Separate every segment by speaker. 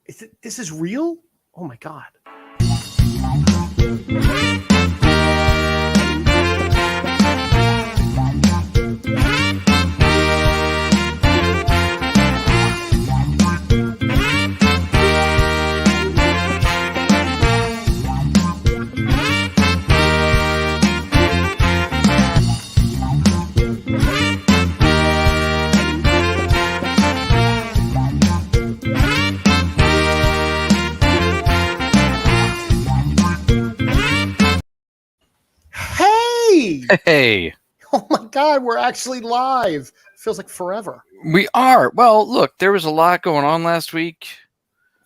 Speaker 1: This is real? Oh my God. Hey!
Speaker 2: Hey,
Speaker 1: Oh my God, we're actually live. Feels like forever.
Speaker 2: we are. Well, look, there was a lot going on last week,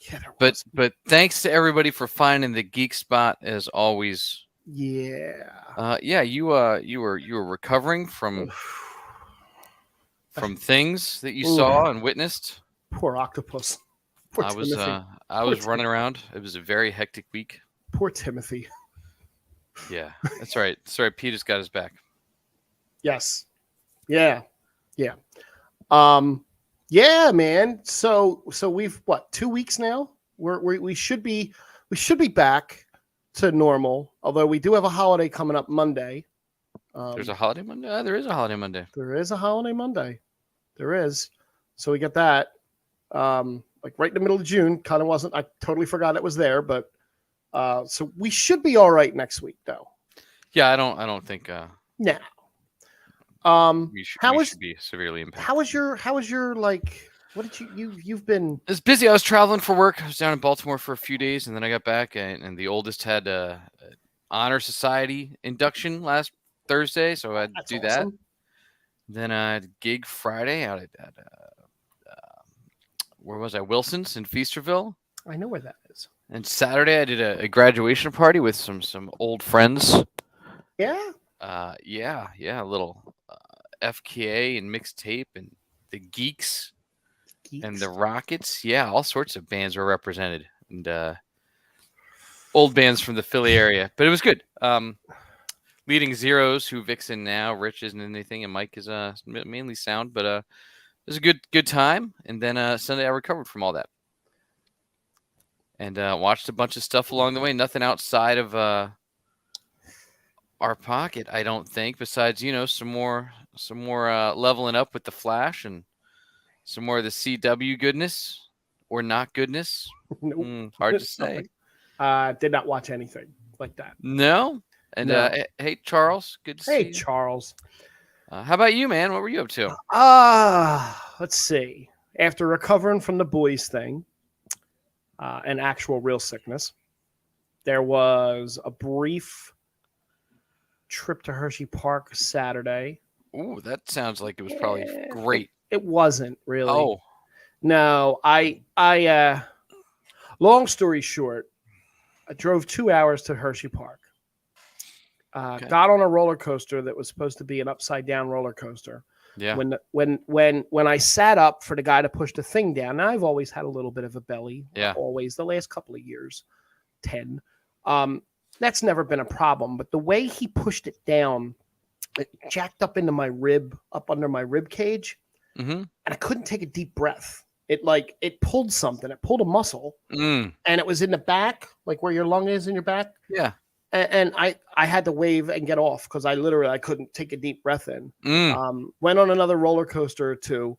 Speaker 1: Yeah, there
Speaker 2: but
Speaker 1: was.
Speaker 2: but thanks to everybody for finding the geek spot as always.
Speaker 1: Yeah.
Speaker 2: Yeah, you were recovering from things that you
Speaker 1: Ooh,
Speaker 2: saw and witnessed.
Speaker 1: poor octopus. Poor
Speaker 2: I was
Speaker 1: Timothy.
Speaker 2: I
Speaker 1: Poor
Speaker 2: was running around. It was a very hectic week.
Speaker 1: Poor Timothy.
Speaker 2: Yeah, that's right. Sorry, Peter's got his back.
Speaker 1: Yes. Yeah. Yeah. Um. Yeah, man. So we've what 2 weeks now. We should be back to normal. Although we do have a holiday coming up Monday.
Speaker 2: There's a holiday Monday. There is a holiday Monday.
Speaker 1: There is a holiday Monday. There is. So we get that. Like right in the middle of June. Kind of wasn't. I totally forgot it was there, but so we should be all right next week, though.
Speaker 2: Yeah, I don't think
Speaker 1: Now,
Speaker 2: we should
Speaker 1: how was
Speaker 2: be severely impacted.
Speaker 1: how was your like? What did you've been?
Speaker 2: It's busy. I was traveling for work. I was down in Baltimore for a few days, and then I got back, and the oldest had a honor society induction last Thursday, so I had to
Speaker 1: That's
Speaker 2: do
Speaker 1: awesome.
Speaker 2: that. Then I had a gig Friday out at where was I? Wilson's in Feasterville.
Speaker 1: I know where that is.
Speaker 2: And Saturday I did a graduation party with some old friends.
Speaker 1: Yeah.
Speaker 2: Yeah, a little FKA and mixtape and the Geeks. And the Rockets, yeah, all sorts of bands were represented, and old bands from the Philly area. But it was good. Leading Zeros, who Vixen now, Rich isn't anything, and Mike is mainly sound. But it was a good time. And then Sunday I recovered from all that, and watched a bunch of stuff along the way. Nothing outside of our pocket, I don't think. Besides, some more leveling up with the Flash and some more of the CW goodness or not goodness.
Speaker 1: Nope.
Speaker 2: Hard to say.
Speaker 1: Did not watch anything like that.
Speaker 2: No. And
Speaker 1: No.
Speaker 2: Hey, Charles, good to see you.
Speaker 1: Hey, Charles.
Speaker 2: How about you, man? What were you up to?
Speaker 1: Let's see. After recovering from the boys thing, and actual real sickness, there was a brief trip to Hershey Park Saturday.
Speaker 2: Ooh, that sounds like it was probably great.
Speaker 1: It wasn't really.
Speaker 2: Oh.
Speaker 1: No, I long story short, I drove 2 hours to Hershey Park.
Speaker 2: Okay.
Speaker 1: Got on a roller coaster that was supposed to be an upside down roller coaster.
Speaker 2: Yeah.
Speaker 1: When I sat up for the guy to push the thing down, now I've always had a little bit of a belly.
Speaker 2: Yeah.
Speaker 1: Always the last couple of years, 10. That's never been a problem. But the way he pushed it down, it jacked up into my rib, up under my rib cage.
Speaker 2: Mm-hmm.
Speaker 1: And I couldn't take a deep breath. It pulled something. It pulled a muscle, and it was in the back, like where your lung is in your back.
Speaker 2: Yeah.
Speaker 1: And I had to wave and get off because I couldn't take a deep breath in. Went on another roller coaster or two,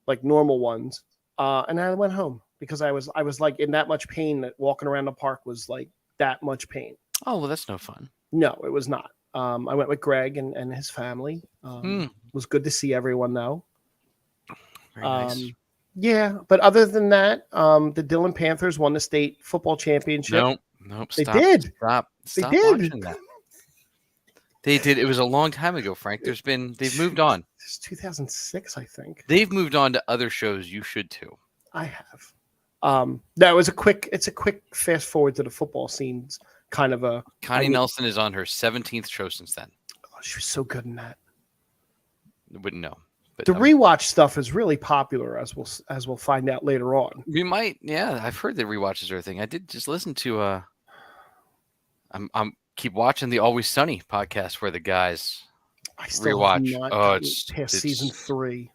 Speaker 1: like normal ones, and then I went home because I was like in that much pain that walking around the park was like that much pain.
Speaker 2: Oh, well, that's no fun.
Speaker 1: No, it was not. I went with Greg and his family. It was good to see everyone though.
Speaker 2: Very nice.
Speaker 1: Yeah, but other than that, the Dillon Panthers won the state football championship.
Speaker 2: Nope.
Speaker 1: They
Speaker 2: Stop,
Speaker 1: did.
Speaker 2: Stop
Speaker 1: They did.
Speaker 2: watching that. They did. It was a long time ago, Frank. They've moved on.
Speaker 1: It's 2006, I think.
Speaker 2: They've moved on to other shows. You should too.
Speaker 1: I have. No, it's a quick fast forward to the football scenes. Kind of a
Speaker 2: Connie Nelson is on her 17th show since then.
Speaker 1: Oh, she was so good in that.
Speaker 2: I wouldn't know. But
Speaker 1: The rewatch stuff is really popular, as we'll find out later on.
Speaker 2: we might, yeah. I've heard that rewatches are a thing. I did just listen to. I'm keep watching the Always Sunny podcast where the guys
Speaker 1: I still
Speaker 2: rewatch.
Speaker 1: have not
Speaker 2: Oh,
Speaker 1: gotten
Speaker 2: it's
Speaker 1: past season 3.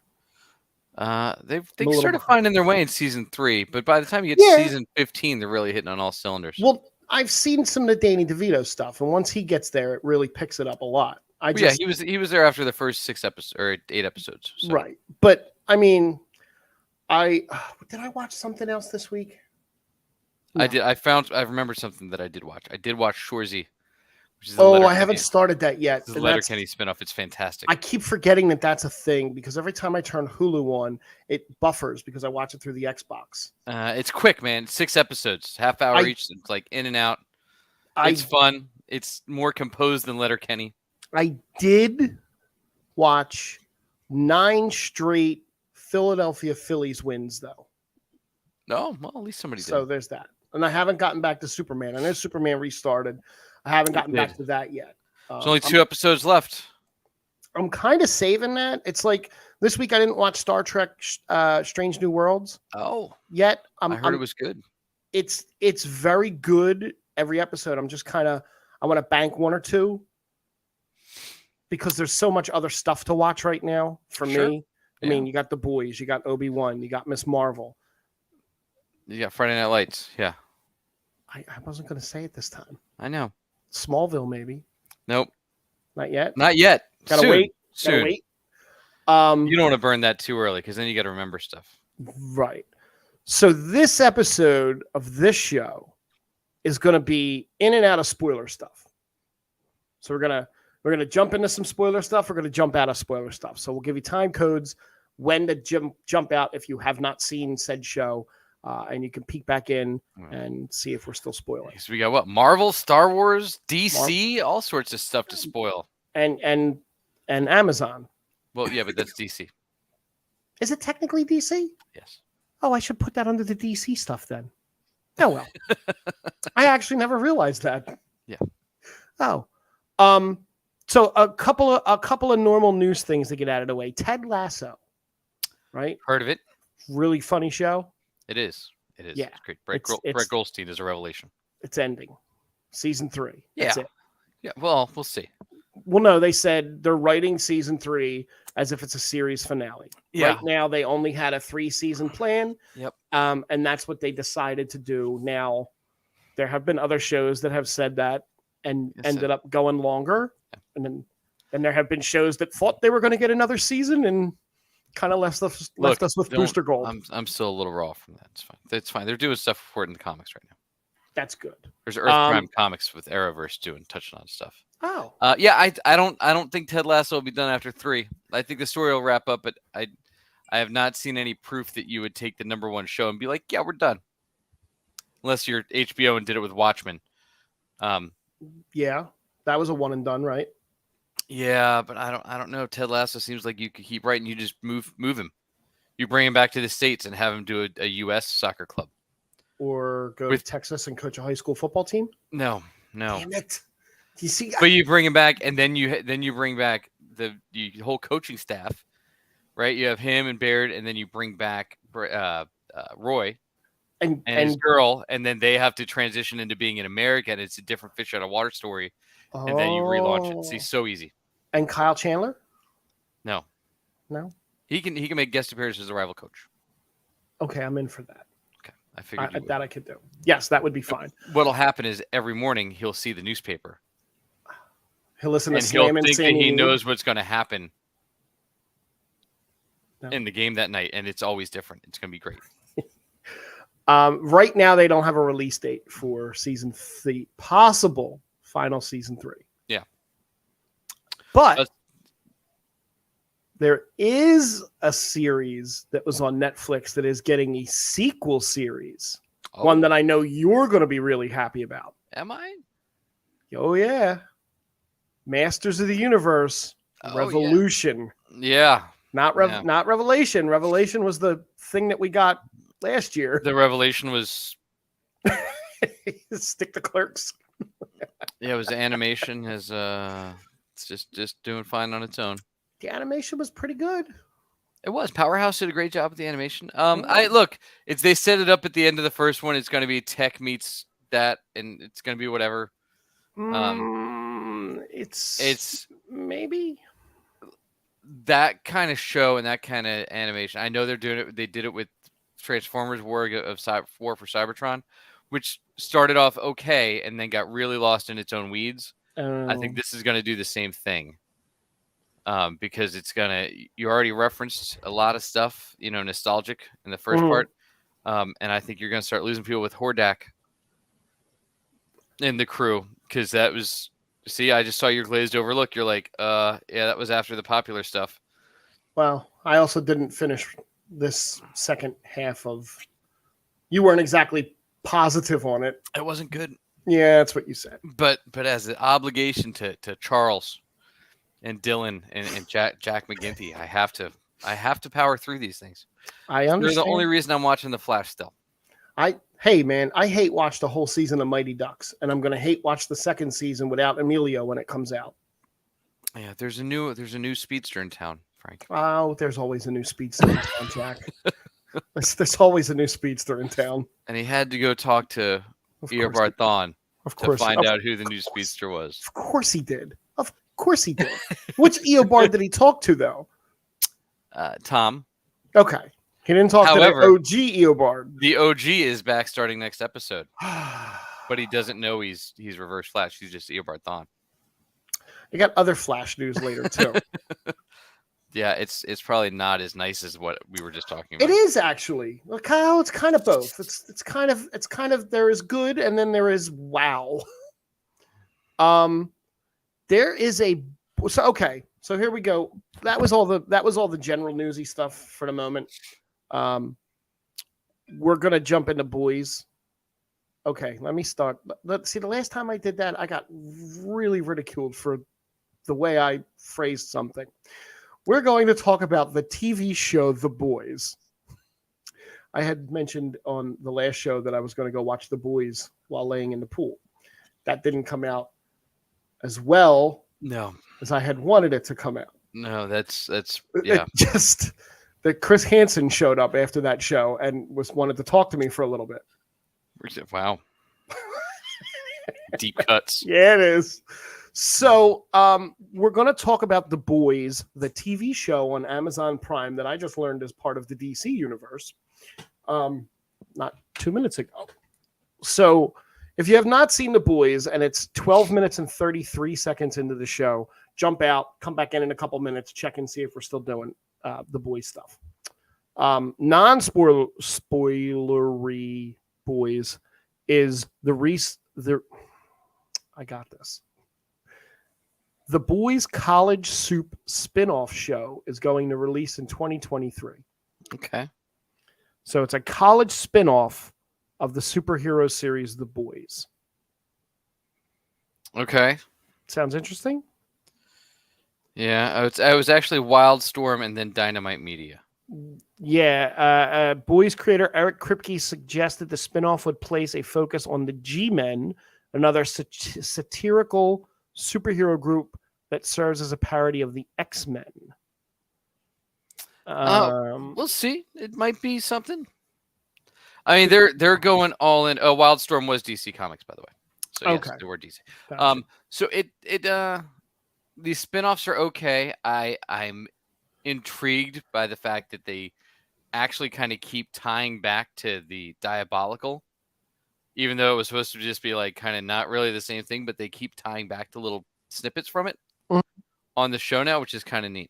Speaker 2: They started finding their way in season 3, but by the time you get to season 15, they're really hitting on all cylinders.
Speaker 1: Well, I've seen some of the Danny DeVito stuff, and once he gets there, it really picks it up a lot.
Speaker 2: He was there after the first 6 episodes or 8 episodes. So.
Speaker 1: Right, but I mean, did I watch something else this week?
Speaker 2: No. I did. I remember something that I did watch. I did watch Shorzy.
Speaker 1: I haven't started that yet.
Speaker 2: It's the Letterkenny spinoff. It's fantastic.
Speaker 1: I keep forgetting that that's a thing because every time I turn Hulu on, it buffers because I watch it through the Xbox.
Speaker 2: It's quick, man. 6 episodes, half hour each. It's like in and out. It's fun. It's more composed than Letterkenny.
Speaker 1: I did watch 9 straight Philadelphia Phillies wins, though.
Speaker 2: No, well, at least somebody did.
Speaker 1: So there's that. And I haven't gotten back to Superman. I know Superman restarted. I haven't gotten back to that yet.
Speaker 2: There's only 2 episodes left.
Speaker 1: I'm kind of saving that. It's like this week I didn't watch Star Trek Strange New Worlds.
Speaker 2: Oh.
Speaker 1: Yet.
Speaker 2: I heard it was good.
Speaker 1: It's very good every episode. I'm just I want to bank 1 or 2 because there's so much other stuff to watch right now for me. I mean, you got The Boys, you got Obi-Wan, you got Miss Marvel.
Speaker 2: You got Friday Night Lights. Yeah.
Speaker 1: I wasn't going to say it this time.
Speaker 2: I know.
Speaker 1: Smallville, maybe.
Speaker 2: Nope.
Speaker 1: Not yet.
Speaker 2: Not yet.
Speaker 1: Gotta wait.
Speaker 2: Soon.
Speaker 1: Gotta wait.
Speaker 2: You don't want to burn that too early because then you got to remember stuff.
Speaker 1: Right. So this episode of this show is going to be in and out of spoiler stuff. So we're gonna jump into some spoiler stuff. We're gonna jump out of spoiler stuff. So we'll give you time codes when to jump out if you have not seen said show. And you can peek back in and see if we're still spoiling.
Speaker 2: So we got what? Marvel, Star Wars, DC, all sorts of stuff to spoil.
Speaker 1: And Amazon.
Speaker 2: Well, yeah, but that's DC.
Speaker 1: Is it technically DC?
Speaker 2: Yes.
Speaker 1: Oh, I should put that under the DC stuff then. Oh well. I actually never realized that.
Speaker 2: Yeah.
Speaker 1: Oh. So a couple of normal news things to get out of the way. Ted Lasso. Right?
Speaker 2: Heard of it?
Speaker 1: Really funny show.
Speaker 2: It is.
Speaker 1: Yeah.
Speaker 2: It's great. Brett Goldstein is a revelation. It's ending.
Speaker 1: Season 3. That's it.
Speaker 2: Yeah. Well, we'll see.
Speaker 1: Well, no, they said they're writing season 3 as if it's a series finale.
Speaker 2: Yeah.
Speaker 1: Right now, they only had a 3-season plan.
Speaker 2: Yep.
Speaker 1: And that's what they decided to do. Now, there have been other shows that have said that and ended up going longer. Yeah. And then there have been shows that thought they were going to get another season and kind of left us with Booster Gold.
Speaker 2: I'm still a little raw from that. It's fine. It's fine. They're doing stuff for it in the comics right now.
Speaker 1: That's good.
Speaker 2: There's Earth Prime Comics with Arrowverse doing touching on stuff.
Speaker 1: Oh.
Speaker 2: Yeah. I don't think Ted Lasso will be done after 3. I think the story will wrap up, but I have not seen any proof that you would take the number 1 show and be like, yeah, we're done. Unless you're HBO and did it with Watchmen.
Speaker 1: Yeah, that was a one and done, right?
Speaker 2: Yeah, but I don't know. Ted Lasso seems like you could keep writing. You just move him. You bring him back to the States and have him do a U.S. soccer club.
Speaker 1: Or go to Texas and coach a high school football team?
Speaker 2: No.
Speaker 1: Damn it. You see,
Speaker 2: but you bring him back, and then you bring back the whole coaching staff, right? You have him and Baird, and then you bring back Roy and his girl, and then they have to transition into being an American. It's a different fish out of water story, and then you relaunch it. See, so easy.
Speaker 1: And Kyle Chandler?
Speaker 2: No. He can make guest appearances as a rival coach.
Speaker 1: Okay, I'm in for that.
Speaker 2: Okay, I figured
Speaker 1: that I could do. Yes, that would be fine.
Speaker 2: What'll happen is every morning he'll see the newspaper.
Speaker 1: He'll listen to
Speaker 2: and he'll think that he knows what's going to happen in the game that night, and it's always different. It's going to be great.
Speaker 1: Right now, they don't have a release date for season 3, possible final season 3.
Speaker 2: Yeah,
Speaker 1: but there is a series that was on Netflix that is getting a sequel series. One that I know you're going to be really happy about.
Speaker 2: Am I?
Speaker 1: Oh yeah. Masters of the Universe, Revolution.
Speaker 2: Yeah.
Speaker 1: Not Revelation. Revelation was the thing that we got last year.
Speaker 2: The Revelation was
Speaker 1: stick to Clerks.
Speaker 2: Yeah, it was animation. It's just doing fine on its own.
Speaker 1: The animation was pretty good.
Speaker 2: It was. Powerhouse did a great job with the animation. They set it up at the end of the first one. It's going to be tech meets that, and it's going to be
Speaker 1: It's maybe
Speaker 2: that kind of show and that kind of animation, I know they're doing it. They did it with Transformers War for Cybertron, which started off okay and then got really lost in its own weeds. I think this is going to do the same thing. Because you already referenced a lot of stuff, nostalgic in the first part. And I think you're going to start losing people with Hordak in the crew, because that was, I just saw your glazed over look. You're like, yeah, that was after the popular stuff.
Speaker 1: Well, I also didn't finish this second half of, you weren't exactly positive on it.
Speaker 2: It wasn't good.
Speaker 1: Yeah, that's what you said.
Speaker 2: But as an obligation to Charles and Dylan and Jack McGinty, I have to power through these things.
Speaker 1: I understand.
Speaker 2: They're the only reason I'm watching The Flash still.
Speaker 1: Hey man, I hate watch the whole season of Mighty Ducks, and I'm gonna hate watch the second season without Emilio when it comes out.
Speaker 2: Yeah, there's a new speedster in town, Frank.
Speaker 1: Oh, there's always a new speedster in town, Jack. There's always a new speedster in town.
Speaker 2: And he had to go talk to Eobard Thawne to find out who the new speedster was.
Speaker 1: Of course he did. Of course he did. Which Eobard did he talk to, though?
Speaker 2: Tom.
Speaker 1: Okay. He didn't talk to the OG Eobard.
Speaker 2: The OG is back starting next episode. But he doesn't know he's Reverse Flash. He's just Eobard Thawne.
Speaker 1: You got other Flash news later, too.
Speaker 2: Yeah, it's probably not as nice as what we were just talking about.
Speaker 1: It is actually. Look how it's kind of both. It's kind of there is good and then there is wow. There is so here we go. That was all the general newsy stuff for the moment. We're gonna jump into boys. Okay, let me start. Let's see. The last time I did that, I got really ridiculed for the way I phrased something. We're going to talk about the TV show The Boys. I had mentioned on the last show that I was going to go watch The Boys while laying in the pool. That didn't come out as well as I had wanted it to come out.
Speaker 2: No, that's yeah.
Speaker 1: It just that Chris Hansen showed up after that show and wanted to talk to me for a little bit.
Speaker 2: Wow. Deep cuts.
Speaker 1: Yeah, it is. So we're going to talk about The Boys, the TV show on Amazon Prime that I just learned is part of the DC universe not 2 minutes ago. So if you have not seen The Boys and it's 12 minutes and 33 seconds into the show, jump out, come back in a couple minutes, check and see if we're still doing The Boys stuff. Non-spoilery Boys is I got this. The Boys College Soup spin-off show is going to release in 2023.
Speaker 2: Okay.
Speaker 1: So it's a college spin-off of the superhero series The Boys.
Speaker 2: Okay.
Speaker 1: Sounds interesting?
Speaker 2: Yeah, it was actually Wildstorm and then Dynamite Media.
Speaker 1: Yeah, Boys creator Eric Kripke suggested the spin-off would place a focus on the G-Men, another satirical superhero group that serves as a parody of the X-Men.
Speaker 2: We'll see. It might be something. I mean, they're going all in. Oh, Wildstorm was DC Comics, by the way. So yes, they were DC. Gotcha. So these spinoffs are okay. I'm intrigued by the fact that they actually kind of keep tying back to the Diabolical, even though it was supposed to just be like kind of not really the same thing, but they keep tying back to little snippets from it on the show now, which is kind of neat.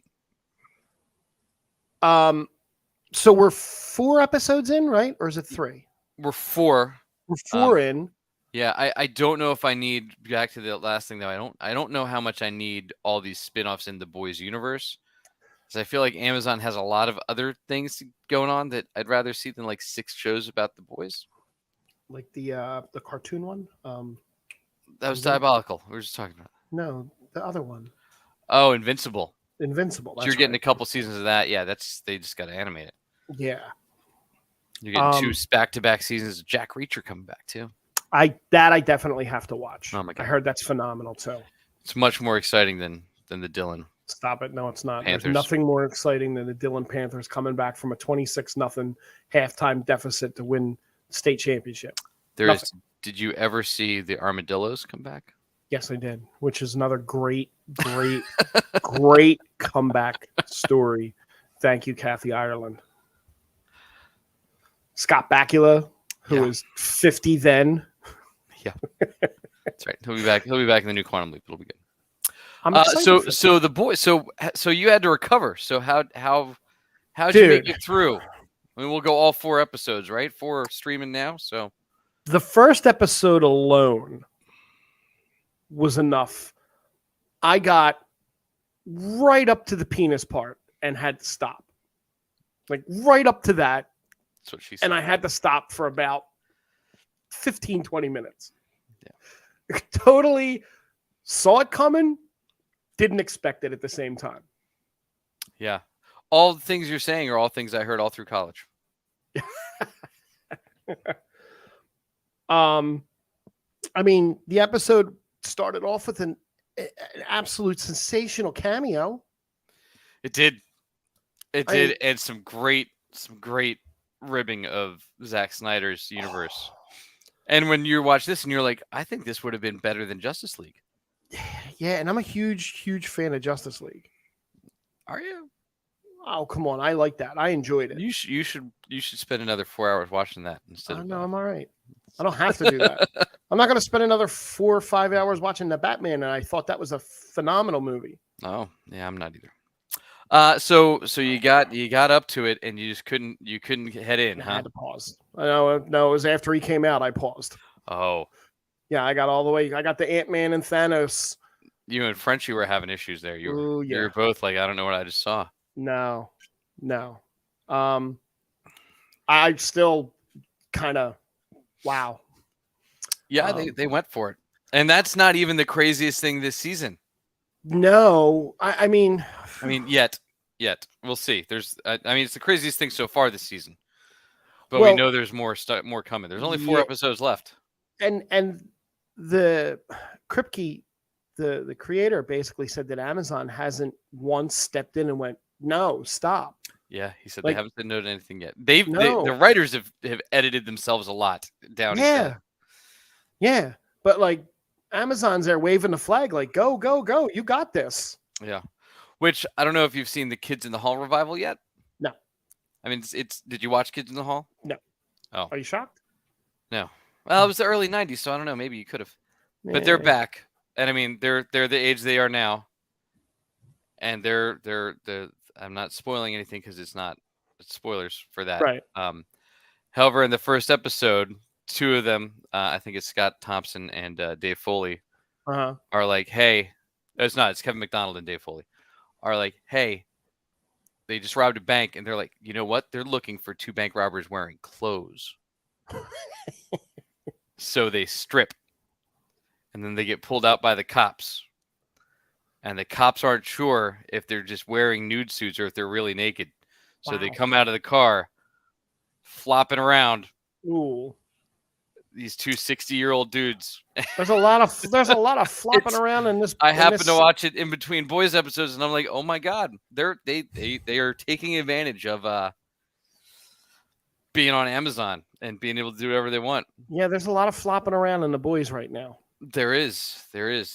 Speaker 1: So we're 4 episodes in, right? Or is it 3?
Speaker 2: We're 4.
Speaker 1: We're 4 in.
Speaker 2: Yeah, I don't know if I need, back to the last thing though, I don't know how much I need all these spin-offs in the Boys universe. Because I feel like Amazon has a lot of other things going on that I'd rather see than like 6 shows about the Boys.
Speaker 1: Like the cartoon one?
Speaker 2: That was Diabolical. We were just talking about.
Speaker 1: No, the other one.
Speaker 2: Oh, Invincible.
Speaker 1: Invincible.
Speaker 2: So you're getting a couple seasons of that. Yeah, they just got to animate it.
Speaker 1: Yeah.
Speaker 2: You're getting 2 back-to-back seasons of Jack Reacher coming back too.
Speaker 1: I definitely have to watch.
Speaker 2: Oh my God.
Speaker 1: I heard that's phenomenal too.
Speaker 2: It's much more exciting than the Dylan.
Speaker 1: Stop it. No, it's not.
Speaker 2: Panthers.
Speaker 1: There's nothing more exciting than the Dylan Panthers coming back from a 26-0 halftime deficit to win state championship.
Speaker 2: Did you ever see the Armadillos come back?
Speaker 1: Yes, I did, which is another great, great comeback story. Thank you, Kathy Ireland. Scott Bakula, who is 50 then.
Speaker 2: Yeah, that's right. He'll be back. He'll be back in the new Quantum Leap. It'll be good.
Speaker 1: I'm excited.
Speaker 2: So the boy. So you had to recover. So how'd you make it through? I mean, we'll go all 4 episodes, right? 4 are streaming now. So
Speaker 1: the first episode alone was enough. I got right up to the penis part and had to stop. Like right up to that.
Speaker 2: That's what she said.
Speaker 1: And I had to stop for about 15, 20 minutes. Yeah. Totally saw it coming, didn't expect it at the same time.
Speaker 2: Yeah. All the things you're saying are all things I heard all through college.
Speaker 1: I mean, the episode started off with an absolute sensational cameo.
Speaker 2: It did. It did, and some great ribbing of Zack Snyder's universe. And when you watch this and you're like, I think this would have been better than Justice League.
Speaker 1: Yeah, and I'm a huge fan of Justice League.
Speaker 2: Are you?
Speaker 1: Oh, come on. I like that. I enjoyed it.
Speaker 2: You should spend another 4 hours watching that instead of
Speaker 1: no, I'm all right. I don't have to do that. I'm not going to spend another 4 or 5 hours watching the Batman, and I thought that was a phenomenal movie.
Speaker 2: Oh, yeah, I'm not either. So you got up to it and you just couldn't head in, huh?
Speaker 1: I had to pause. No, it was after he came out I paused.
Speaker 2: Oh.
Speaker 1: Yeah, I got all the way. I got the Ant-Man and Thanos.
Speaker 2: You and Frenchie were having issues there. You were both like, I don't know what I just saw.
Speaker 1: No. I still kind of wow.
Speaker 2: Yeah, they went for it. And that's not even the craziest thing this season.
Speaker 1: No, I mean,
Speaker 2: yet we'll see. It's the craziest thing so far this season, but we know there's more coming. There's only 4 episodes left.
Speaker 1: And the Kripke, the creator, basically said that Amazon hasn't once stepped in and went, no, stop.
Speaker 2: Yeah, he said they haven't said no to anything yet. The writers have edited themselves a lot down.
Speaker 1: Yeah, but like Amazon's there waving the flag, like go, you got this.
Speaker 2: Yeah, which I don't know if you've seen the Kids in the Hall revival yet.
Speaker 1: No,
Speaker 2: I mean, did you watch Kids in the Hall?
Speaker 1: No.
Speaker 2: Oh,
Speaker 1: are you shocked?
Speaker 2: No. Well, it was the early '90s, so I don't know. Maybe you could have. But they're back, and I mean, they're the age they are now, and they're I'm not spoiling anything because it's spoilers for that.
Speaker 1: Right.
Speaker 2: However, in the first episode, 2 of them, I think it's Scott Thompson and Dave Foley, are like, hey, it's Kevin McDonald and Dave Foley, are like, hey, they just robbed a bank, and they're like, you know what? They're looking for 2 bank robbers wearing clothes. So they strip, and then they get pulled out by the cops. And the cops aren't sure if they're just wearing nude suits or if they're really naked. So they come out of the car, flopping around.
Speaker 1: Ooh.
Speaker 2: These 2 60-year-old dudes.
Speaker 1: There's a lot of flopping around in this.
Speaker 2: I happened to watch it in between boys episodes, and I'm like, oh my god, they are taking advantage of being on Amazon and being able to do whatever they want.
Speaker 1: Yeah, there's a lot of flopping around in the boys right now.
Speaker 2: There is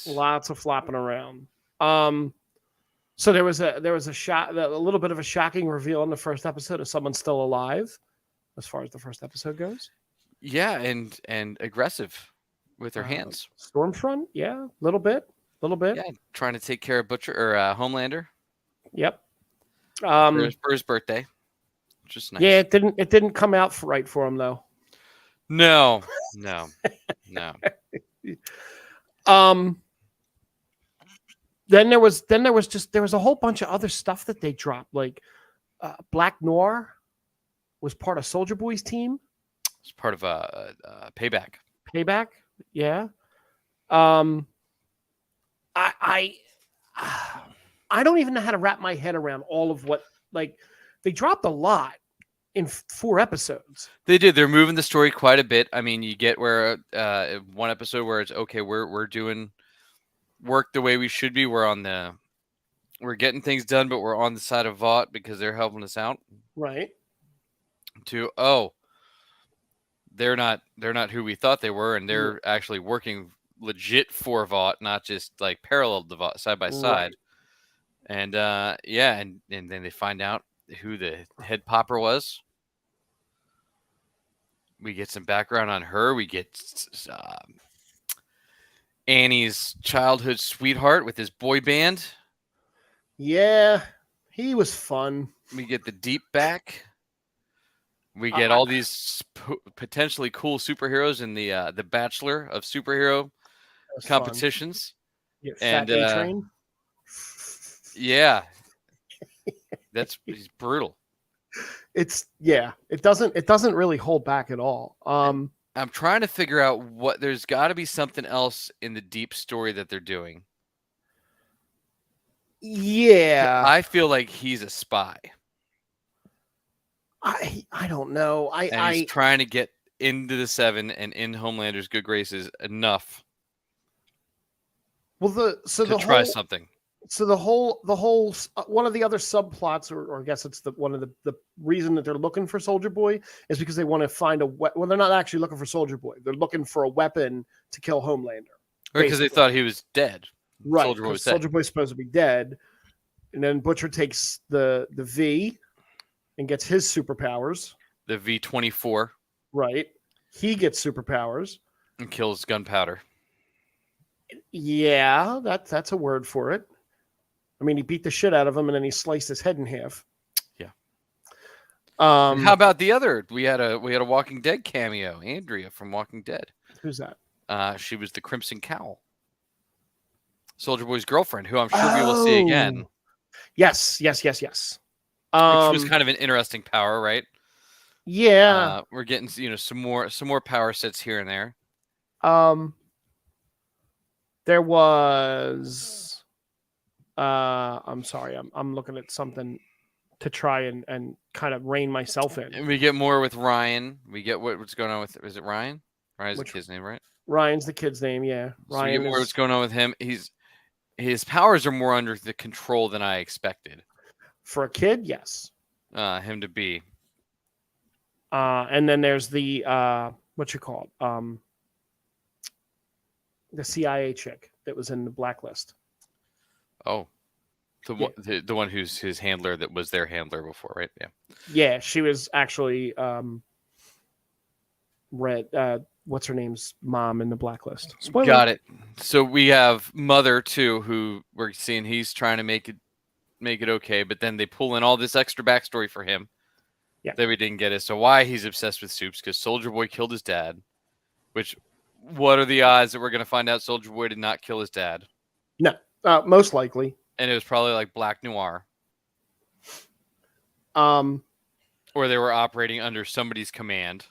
Speaker 1: lots of flopping around. So there was a little bit of a shocking reveal in the first episode of someone still alive, as far as the first episode goes.
Speaker 2: Yeah, and aggressive with her hands.
Speaker 1: Stormfront, yeah, a little bit.
Speaker 2: Yeah, trying to take care of Butcher or Homelander.
Speaker 1: Yep.
Speaker 2: For his birthday, which is nice.
Speaker 1: Yeah, it didn't come out right for him though.
Speaker 2: No.
Speaker 1: Then there was a whole bunch of other stuff that they dropped. Like Black Noir was part of Soldier Boy's team.
Speaker 2: It's part of Payback.
Speaker 1: Payback, yeah. I don't even know how to wrap my head around all of what, like, they dropped a lot in 4 episodes.
Speaker 2: They did. They're moving the story quite a bit. I mean, you get where one episode where it's okay, we're doing work the way we should be. We're getting things done, but we're on the side of Vought because they're helping us out.
Speaker 1: Right.
Speaker 2: They're not who we thought they were, and they're actually working legit 4 Vought, not just like parallel the Vought side by side. And and then they find out who the head popper was. We get some background on her. We get Annie's childhood sweetheart with his boy band.
Speaker 1: Yeah, he was fun.
Speaker 2: We get the deep back. We get all these potentially cool superheroes in the Bachelor of Superhero competitions.
Speaker 1: And A-Train.
Speaker 2: Yeah, he's brutal.
Speaker 1: It doesn't really hold back at all.
Speaker 2: I'm trying to figure out what there's got to be something else in the deep story that they're doing.
Speaker 1: Yeah,
Speaker 2: I feel like he's a spy.
Speaker 1: I don't know.
Speaker 2: He's trying to get into the 7 and in Homelander's good graces enough.
Speaker 1: Well,
Speaker 2: try something.
Speaker 1: So the whole one of the other subplots, or I guess it's one of the reason that they're looking for Soldier Boy is because they want to find well, they're not actually looking for Soldier Boy. They're looking for a weapon to kill Homelander.
Speaker 2: Because they thought he was dead.
Speaker 1: Right. Soldier Boy's supposed to be dead. And then Butcher takes the V and gets his superpowers.
Speaker 2: The V-24.
Speaker 1: Right. He gets superpowers.
Speaker 2: And kills Gunpowder.
Speaker 1: Yeah, that's a word for it. I mean, he beat the shit out of him and then he sliced his head in half.
Speaker 2: Yeah.
Speaker 1: How
Speaker 2: about the other? We had a Walking Dead cameo, Andrea from Walking Dead.
Speaker 1: Who's that?
Speaker 2: She was the Crimson Cowl. Soldier Boy's girlfriend, who I'm sure we will see again.
Speaker 1: Yes.
Speaker 2: Which was kind of an interesting power, right?
Speaker 1: Yeah.
Speaker 2: We're getting some more power sets here and there.
Speaker 1: There was I'm sorry, I'm looking at something to try and kind of rein myself in.
Speaker 2: And we get more with Ryan. We get what's going on with, is it Ryan? Ryan's the kid's name, right?
Speaker 1: Ryan's the kid's name, yeah.
Speaker 2: So we get more what's going on with him. His powers are more under the control than I expected. For
Speaker 1: a kid, yes.
Speaker 2: Him to be.
Speaker 1: And then there's the what you call it? The CIA chick that was in the blacklist.
Speaker 2: Oh. The one who's his handler that was their handler before, right? Yeah.
Speaker 1: Yeah, she was actually what's her name's mom in the blacklist. Spoiler.
Speaker 2: Got it. So we have Mother too, who we're seeing he's trying to make it okay, but then they pull in all this extra backstory for him that we didn't get as to why he's obsessed with soups, because Soldier Boy killed his dad. Which, what are the odds that we're going to find out Soldier Boy did not kill his dad?
Speaker 1: No, most likely.
Speaker 2: And it was probably like Black Noir.
Speaker 1: Or
Speaker 2: they were operating under somebody's command.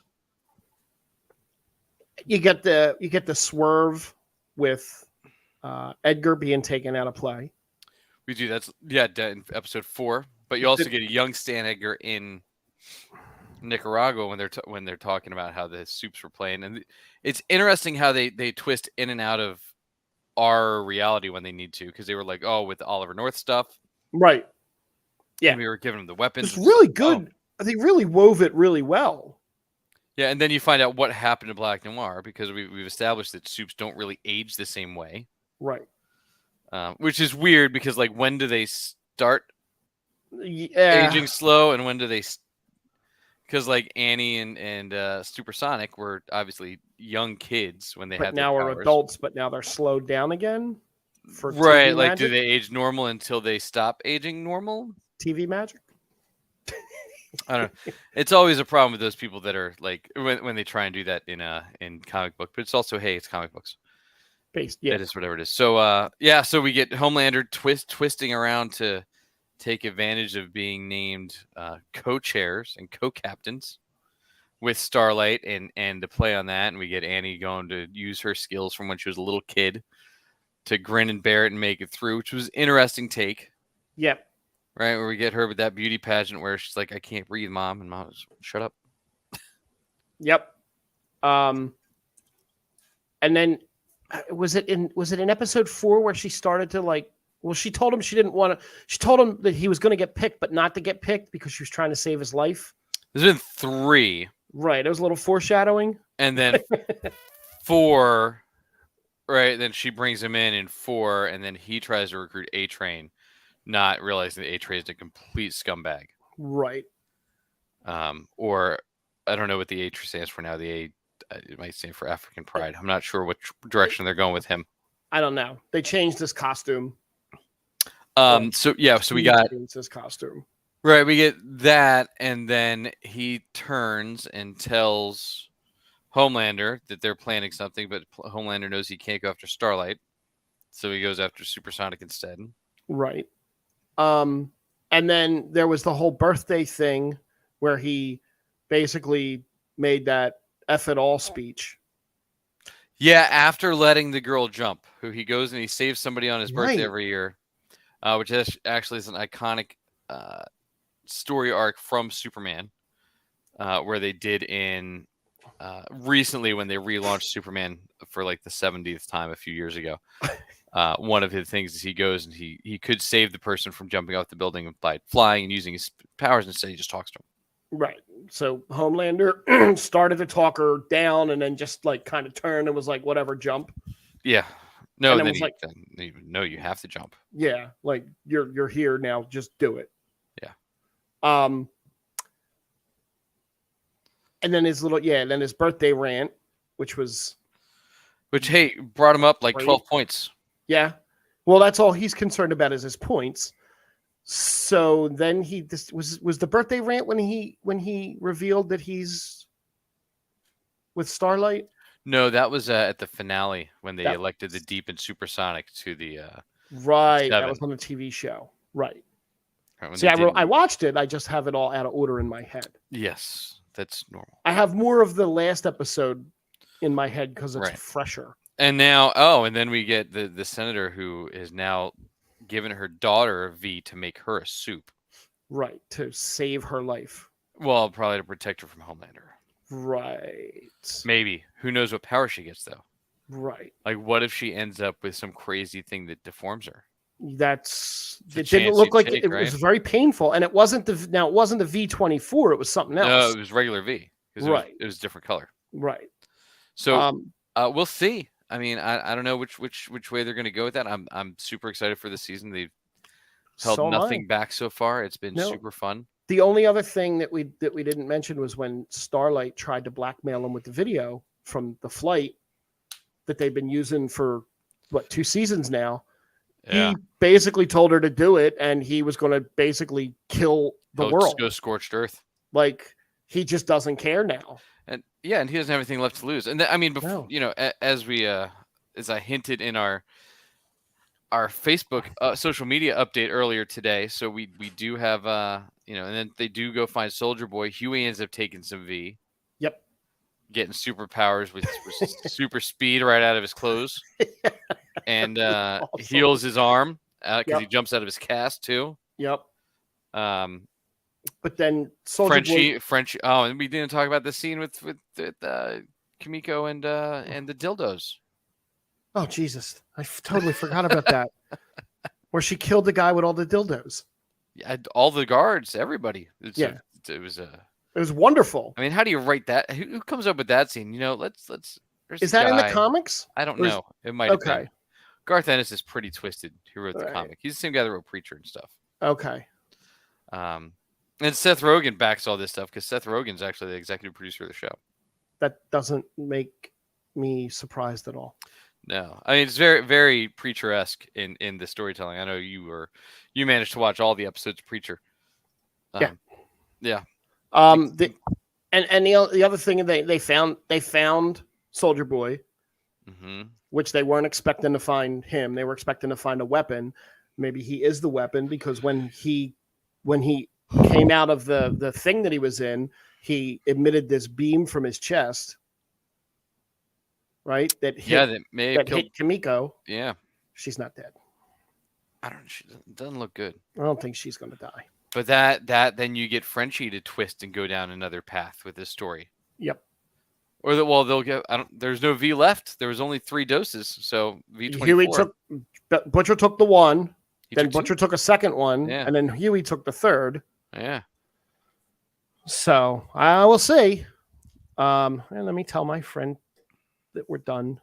Speaker 1: You get the swerve with Edgar being taken out of play.
Speaker 2: We do. That's in episode 4. But you also get a young Stan Edgar in Nicaragua when they're talking about how the soups were playing, and it's interesting how they twist in and out of our reality when they need to, because they were like, oh, with the Oliver North stuff,
Speaker 1: right? Yeah,
Speaker 2: and we were giving them the weapons.
Speaker 1: It's really good. They really wove it really well.
Speaker 2: Yeah, and then you find out what happened to Black Noir, because we've established that soups don't really age the same way,
Speaker 1: right?
Speaker 2: Which is weird, because like, when do they start aging slow, and when do they? Because like Annie and Supersonic were obviously young kids when they had their powers.
Speaker 1: Now are adults, but now they're slowed down again.
Speaker 2: For right, TV like magic? Do they age normal until they stop aging normal?
Speaker 1: TV magic.
Speaker 2: I don't know. It's always a problem with those people that are like when they try and do that in comic book, but it's also, hey, it's comic books.
Speaker 1: Based, yeah.
Speaker 2: It is whatever it is. So so we get Homelander twisting around to take advantage of being named co-chairs and co-captains with Starlight and to play on that. And we get Annie going to use her skills from when she was a little kid to grin and bear it and make it through, which was an interesting take.
Speaker 1: Yep.
Speaker 2: Right, where we get her with that beauty pageant where she's like, I can't breathe, Mom. And Mom was, shut up.
Speaker 1: Yep. And then was it in episode 4 where she started to like, well, she told him she didn't want to. She told him that he was going to get picked, but not to get picked because she was trying to save his life.
Speaker 2: There's been 3.
Speaker 1: Right. It was a little foreshadowing.
Speaker 2: And then 4, Right. Then she brings him in 4, and then he tries to recruit A-Train, not realizing that A-Train is a complete scumbag.
Speaker 1: Right.
Speaker 2: Or I don't know what the A stands for now. The A, it might stand for African Pride. I'm not sure which direction they're going with him.
Speaker 1: I don't know. They changed his costume.
Speaker 2: So we got
Speaker 1: his costume.
Speaker 2: Right, we get that, and then he turns and tells Homelander that they're planning something, but Homelander knows he can't go after Starlight, so he goes after Supersonic instead.
Speaker 1: Right. And then there was the whole birthday thing where he basically made that F it all speech.
Speaker 2: Yeah, after letting the girl jump, who he goes and he saves somebody on his birthday every year, which actually is an iconic story arc from Superman, where they did in recently when they relaunched Superman for like the 70th time a few years ago. One of his things is he goes and he could save the person from jumping off the building by flying and using his powers. Instead, he just talks to him.
Speaker 1: Right. So Homelander started to talk her down and then just like kind of turned and was like, whatever, jump.
Speaker 2: Yeah. No,
Speaker 1: then was like,
Speaker 2: no, you have to jump.
Speaker 1: Yeah. Like you're here now. Just do it.
Speaker 2: Yeah.
Speaker 1: And then his birthday rant, which
Speaker 2: hey, brought him up like
Speaker 1: great.
Speaker 2: 12 points.
Speaker 1: Yeah. Well, that's all he's concerned about is his points. So then this was the birthday rant when he revealed that he's with Starlight.
Speaker 2: No, that was at the finale when they elected the Deep and Supersonic to the
Speaker 1: right.
Speaker 2: 7.
Speaker 1: That was on the TV show. Right.
Speaker 2: See,
Speaker 1: I watched it. I just have it all out of order in my head.
Speaker 2: Yes, that's normal.
Speaker 1: I have more of the last episode in my head because it's fresher.
Speaker 2: And now, and then we get the senator who is now given her daughter V to make her a soup.
Speaker 1: Right, to save her life.
Speaker 2: Well, probably to protect her from Homelander.
Speaker 1: Right.
Speaker 2: Maybe. Who knows what power she gets, though?
Speaker 1: Right.
Speaker 2: Like, what if she ends up with some crazy thing that deforms her?
Speaker 1: It didn't look like it was very painful, and it wasn't the V24. It was something else.
Speaker 2: No, it was regular V.
Speaker 1: Right.
Speaker 2: It was a different color.
Speaker 1: Right.
Speaker 2: So we'll see. I mean, I don't know which way they're going to go with that. I'm super excited for the season. They've held nothing back so far. It's been super fun.
Speaker 1: The only other thing that we didn't mention was when Starlight tried to blackmail him with the video from the flight that they've been using for 2 seasons now. Yeah. He basically told her to do it, and he was going to basically kill the world.
Speaker 2: Just go scorched earth.
Speaker 1: Like, he just doesn't care now.
Speaker 2: And he doesn't have anything left to lose. And I mean, before, as I hinted in our Facebook social media update earlier today, so we do have and then they do go find Soldier Boy. Huey ends up taking some V.
Speaker 1: Yep.
Speaker 2: Getting superpowers with super speed right out of his clothes. And awesome. Heals his arm because he jumps out of his cast too.
Speaker 1: Yep. But then
Speaker 2: Frenchie. Oh, and we didn't talk about the scene with Kimiko and the dildos.
Speaker 1: Oh Jesus! I totally forgot about that. Where she killed the guy with all the dildos.
Speaker 2: Yeah, all the guards, everybody. It
Speaker 1: was wonderful.
Speaker 2: I mean, how do you write that? Who comes up with that scene? Let's.
Speaker 1: Is that in the comics?
Speaker 2: I don't know. It might have been. Garth Ennis is pretty twisted. Who wrote the comic? He's the same guy that wrote Preacher and stuff.
Speaker 1: Okay.
Speaker 2: And Seth Rogen backs all this stuff because Seth Rogen's actually the executive producer of the show.
Speaker 1: That doesn't make me surprised at all.
Speaker 2: No, I mean it's very, very Preacher-esque in the storytelling. I know you managed to watch all the episodes of Preacher.
Speaker 1: Yeah.
Speaker 2: And
Speaker 1: the other thing they found Soldier Boy, which they weren't expecting to find him. They were expecting to find a weapon. Maybe he is the weapon because when he came out of the thing that he was in, he emitted this beam from his chest. Right? That hit Kimiko.
Speaker 2: Yeah.
Speaker 1: She's not dead.
Speaker 2: I don't know. She doesn't look good.
Speaker 1: I don't think she's going to die.
Speaker 2: But that then you get Frenchie to twist and go down another path with this story.
Speaker 1: Yep.
Speaker 2: Or they'll get. There's no V left. There was only 3 doses, so V24.
Speaker 1: Huey Butcher took the one. Then Butcher took a second one, and then Huey took the third.
Speaker 2: Yeah.
Speaker 1: So I will see. And let me tell my friend that we're done.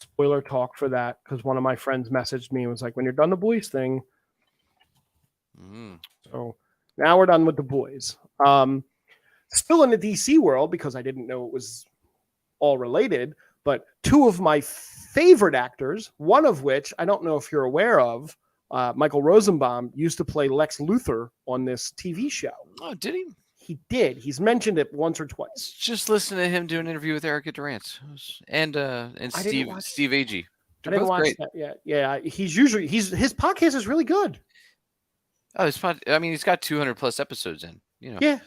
Speaker 1: spoiler talk for that because one of my friends messaged me and was like, "When you're done the boys thing." So now we're done with the boys. Still in the DC world because I didn't know it was all related, but two of my favorite actors, one of which I don't know if you're aware of, Michael Rosenbaum, used to play Lex Luthor on this TV show.
Speaker 2: Oh, did he?
Speaker 1: He did. He's mentioned it once or twice.
Speaker 2: Just listen to him do an interview with Erica Durant and Steve Agee.
Speaker 1: I didn't watch that yet. Yeah, his podcast is really good.
Speaker 2: Oh, he's got 200 plus episodes in.
Speaker 1: Yeah,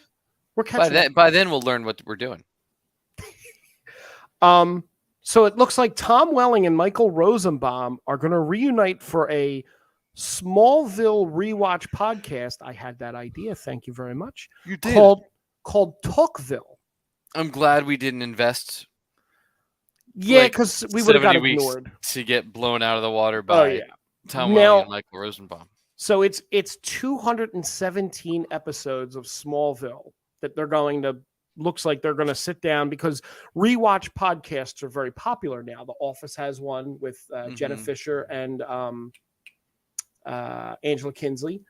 Speaker 1: we're catching.
Speaker 2: By then, we'll learn what we're doing.
Speaker 1: So it looks like Tom Welling and Michael Rosenbaum are going to reunite for a Smallville rewatch podcast. I had that idea. Thank you very much.
Speaker 2: You did.
Speaker 1: Called Talkville.
Speaker 2: I'm glad we didn't invest.
Speaker 1: Yeah, because we would have got ignored
Speaker 2: to get blown out of the water by Tom Welling and Michael Rosenbaum.
Speaker 1: So it's 217 episodes of Smallville that they're going to. Looks like they're going to sit down because rewatch podcasts are very popular now. The Office has one with Jenna Fisher and Angela Kinsley,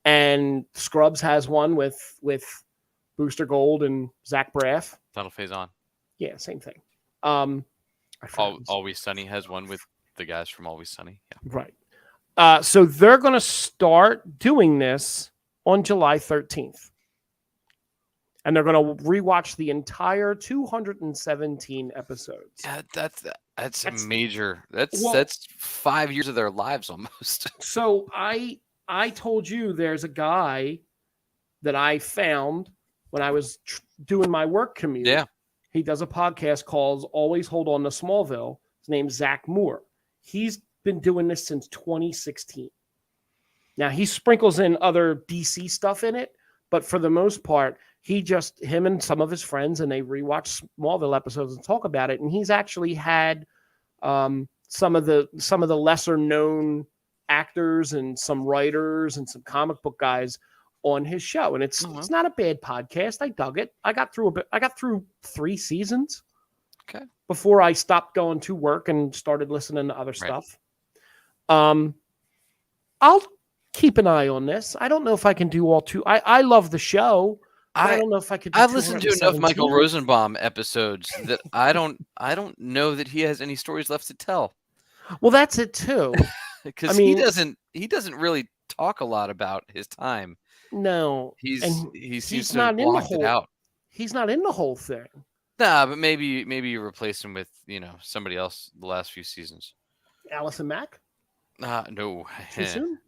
Speaker 1: and Scrubs has one with Booster Gold and Zach Braff.
Speaker 2: That'll phase on.
Speaker 1: Yeah, same thing.
Speaker 2: Always Sunny has one with the guys from Always Sunny. Yeah.
Speaker 1: Right. So they're going to start doing this on July 13th. And they're going to rewatch the entire 217 episodes.
Speaker 2: Yeah, that's major. That's 5 years of their lives almost.
Speaker 1: So I told you there's a guy that I found when I was doing my work commute.
Speaker 2: Yeah.
Speaker 1: He does a podcast called Always Hold On to Smallville. His name's Zach Moore. He's been doing this since 2016. Now, he sprinkles in other DC stuff in it, but for the most part, him and some of his friends, and they rewatch Smallville episodes and talk about it. And he's actually had some of the lesser known actors and some writers and some comic book guys on his show. And it's not a bad podcast. I dug it. I got through 3 seasons.
Speaker 2: Okay.
Speaker 1: Before I stopped going to work and started listening to other stuff. I'll keep an eye on this. I don't know if I can do all 2. I love the show. I don't know if I could.
Speaker 2: I've listened to enough Michael Rosenbaum episodes that I don't know that he has any stories left to tell.
Speaker 1: Well, that's it too.
Speaker 2: Because he doesn't really talk a lot about his time.
Speaker 1: No,
Speaker 2: he seems to
Speaker 1: not
Speaker 2: have blocked it out.
Speaker 1: He's not in the whole thing.
Speaker 2: Nah, but maybe you replace him with somebody else the last few seasons.
Speaker 1: Allison Mack?
Speaker 2: No.
Speaker 1: Too soon?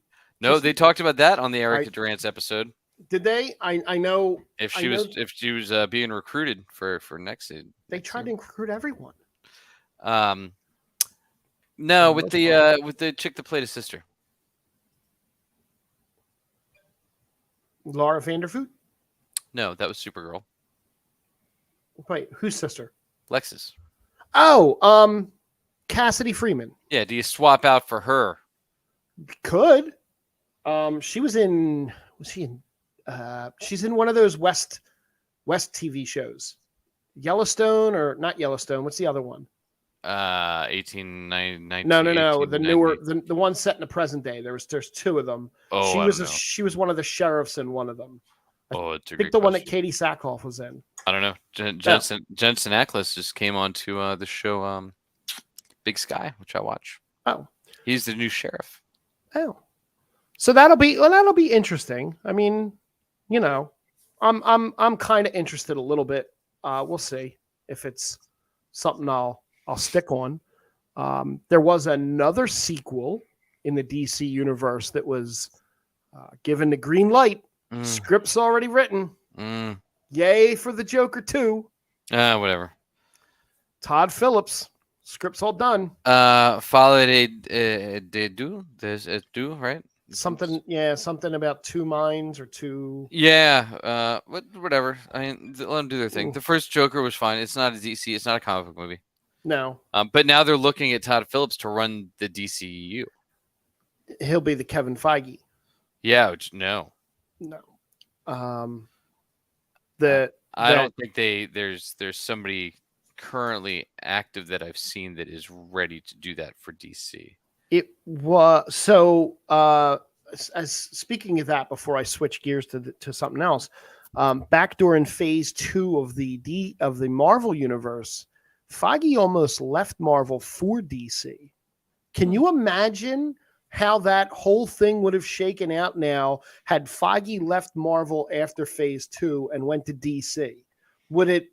Speaker 2: No, they talked about that on the Erica Durant's episode.
Speaker 1: Did they? I know
Speaker 2: if she was being recruited for next season.
Speaker 1: They tried to recruit everyone.
Speaker 2: No, with the chick that played his sister.
Speaker 1: Laura Vandervoot?
Speaker 2: No, that was Supergirl.
Speaker 1: Wait, whose sister?
Speaker 2: Lex's.
Speaker 1: Oh, Cassidy Freeman.
Speaker 2: Yeah, do you swap out for her?
Speaker 1: Could. She was in. Was she in? She's in one of those West TV shows. Yellowstone or not Yellowstone? What's the other one?
Speaker 2: 1890.
Speaker 1: No. The newer, the one set in the present day. There's 2 of them.
Speaker 2: Oh,
Speaker 1: she was one of the sheriffs in one of them.
Speaker 2: I
Speaker 1: think the one that Katie Sackhoff was in.
Speaker 2: I don't know. Jensen Ackles just came on to the show Big Sky, which I watch.
Speaker 1: Oh,
Speaker 2: he's the new sheriff.
Speaker 1: Oh, so that'll be interesting. I mean, I'm kind of interested a little bit. We'll see if it's something I'll stick on. There was another sequel in the DC universe that was given the green light. Script's already written. Yay for the Joker 2.
Speaker 2: Whatever.
Speaker 1: Todd Phillips. Script's all done.
Speaker 2: Follow they do. There's a do, right?
Speaker 1: Something about 2 minds or 2.
Speaker 2: Yeah, whatever. I mean, let them do their thing. The first Joker was fine. It's not a DC. It's not a comic book movie.
Speaker 1: No.
Speaker 2: But now they're looking at Todd Phillips to run the DCEU.
Speaker 1: He'll be the Kevin Feige.
Speaker 2: Yeah. No.
Speaker 1: I don't think
Speaker 2: there's somebody currently active that I've seen that is ready to do that for DC.
Speaker 1: It was so. As speaking of that, before I switch gears to something else, back during Phase 2 of the Marvel universe, Feige almost left Marvel for DC. Can you imagine how that whole thing would have shaken out now had Feige left Marvel after Phase 2 and went to DC? Would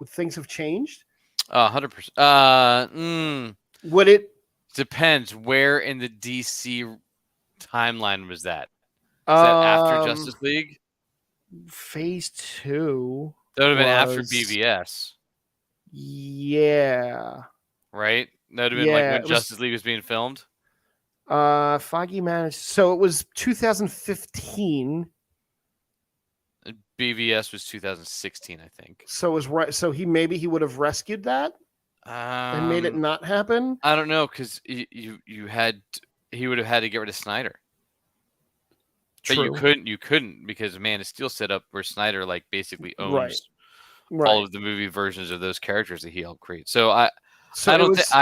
Speaker 1: things have changed?
Speaker 2: 100%.
Speaker 1: Would it?
Speaker 2: Depends where in the DC timeline was that. Is that after Justice League?
Speaker 1: Phase 2.
Speaker 2: That would have been after BVS.
Speaker 1: Yeah.
Speaker 2: Right? That would have been like when Justice League was being filmed.
Speaker 1: Feige managed. So it was 2015.
Speaker 2: BVS was 2016, I think.
Speaker 1: So it was right. So he would have rescued that and made it not happen.
Speaker 2: I don't know, because he would have had to get rid of Snyder.
Speaker 1: True.
Speaker 2: But you couldn't because Man of Steel set up where Snyder like basically owns all of the movie versions of those characters that he helped create. So I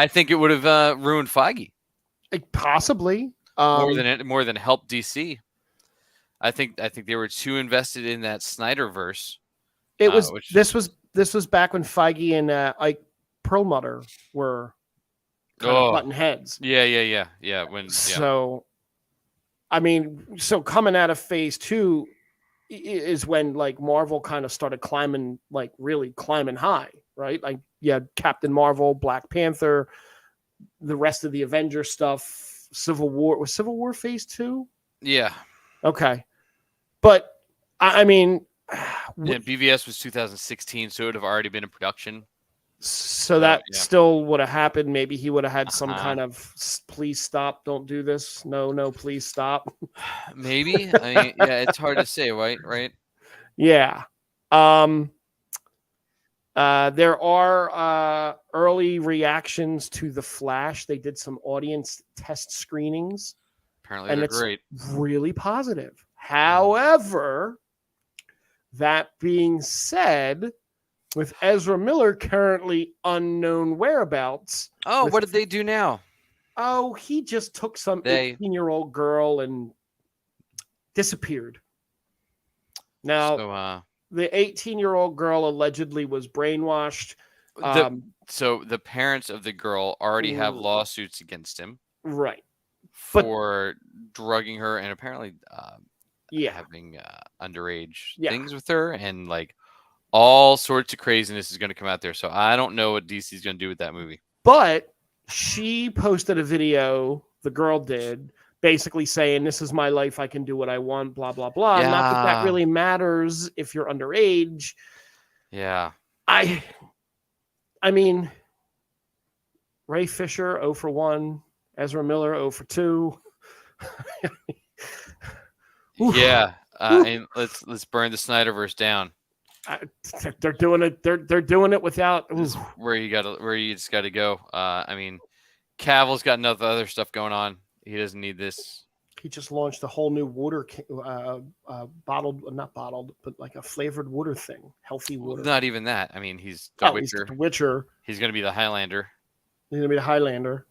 Speaker 2: think it would have ruined Feige.
Speaker 1: Possibly
Speaker 2: more than help DC. I think they were too invested in that Snyderverse.
Speaker 1: It was this was back when Feige and Ike Perlmutter were kind of button heads.
Speaker 2: Yeah.
Speaker 1: So, I mean, coming out of Phase 2 is when like Marvel kind of started really climbing high, right? Like Captain Marvel, Black Panther, the rest of the Avengers stuff, Civil War. Was Civil War Phase 2?
Speaker 2: Yeah.
Speaker 1: Okay. But I mean,
Speaker 2: BVS was 2016, so it would have already been in production.
Speaker 1: So that still would have happened. Maybe he would have had some kind of please stop, don't do this. No, please stop.
Speaker 2: Maybe. I mean, it's hard to say, right?
Speaker 1: Yeah. There are early reactions to The Flash. They did some audience test screenings.
Speaker 2: Apparently they're great.
Speaker 1: Really positive. However, that being said, with Ezra Miller currently unknown whereabouts.
Speaker 2: Oh, what did they do now?
Speaker 1: Oh, he just took some 18-year-old girl and disappeared. Now, the 18-year-old girl allegedly was brainwashed.
Speaker 2: So the parents of the girl already have lawsuits against him.
Speaker 1: Right.
Speaker 2: For drugging her and apparently having underage things with her and like all sorts of craziness is going to come out there. So I don't know what DC is going to do with that movie.
Speaker 1: But she posted a video, the girl did, basically saying, this is my life. I can do what I want, blah, blah, blah.
Speaker 2: Yeah.
Speaker 1: Not that really matters if you're underage.
Speaker 2: Yeah.
Speaker 1: I mean, Ray Fisher, 0 for 1. Ezra Miller, 0 for 2.
Speaker 2: Yeah. And let's burn the Snyderverse down.
Speaker 1: They're doing it. They're doing it without
Speaker 2: where you just got to go. I mean, Cavill's got enough other stuff going on. He doesn't need this.
Speaker 1: He just launched a whole new water, not bottled, but like a flavored water thing, healthy water.
Speaker 2: Not even that. I mean, he's the Witcher.
Speaker 1: He's the Witcher.
Speaker 2: He's going to be the Highlander.
Speaker 1: He's going to be the Highlander.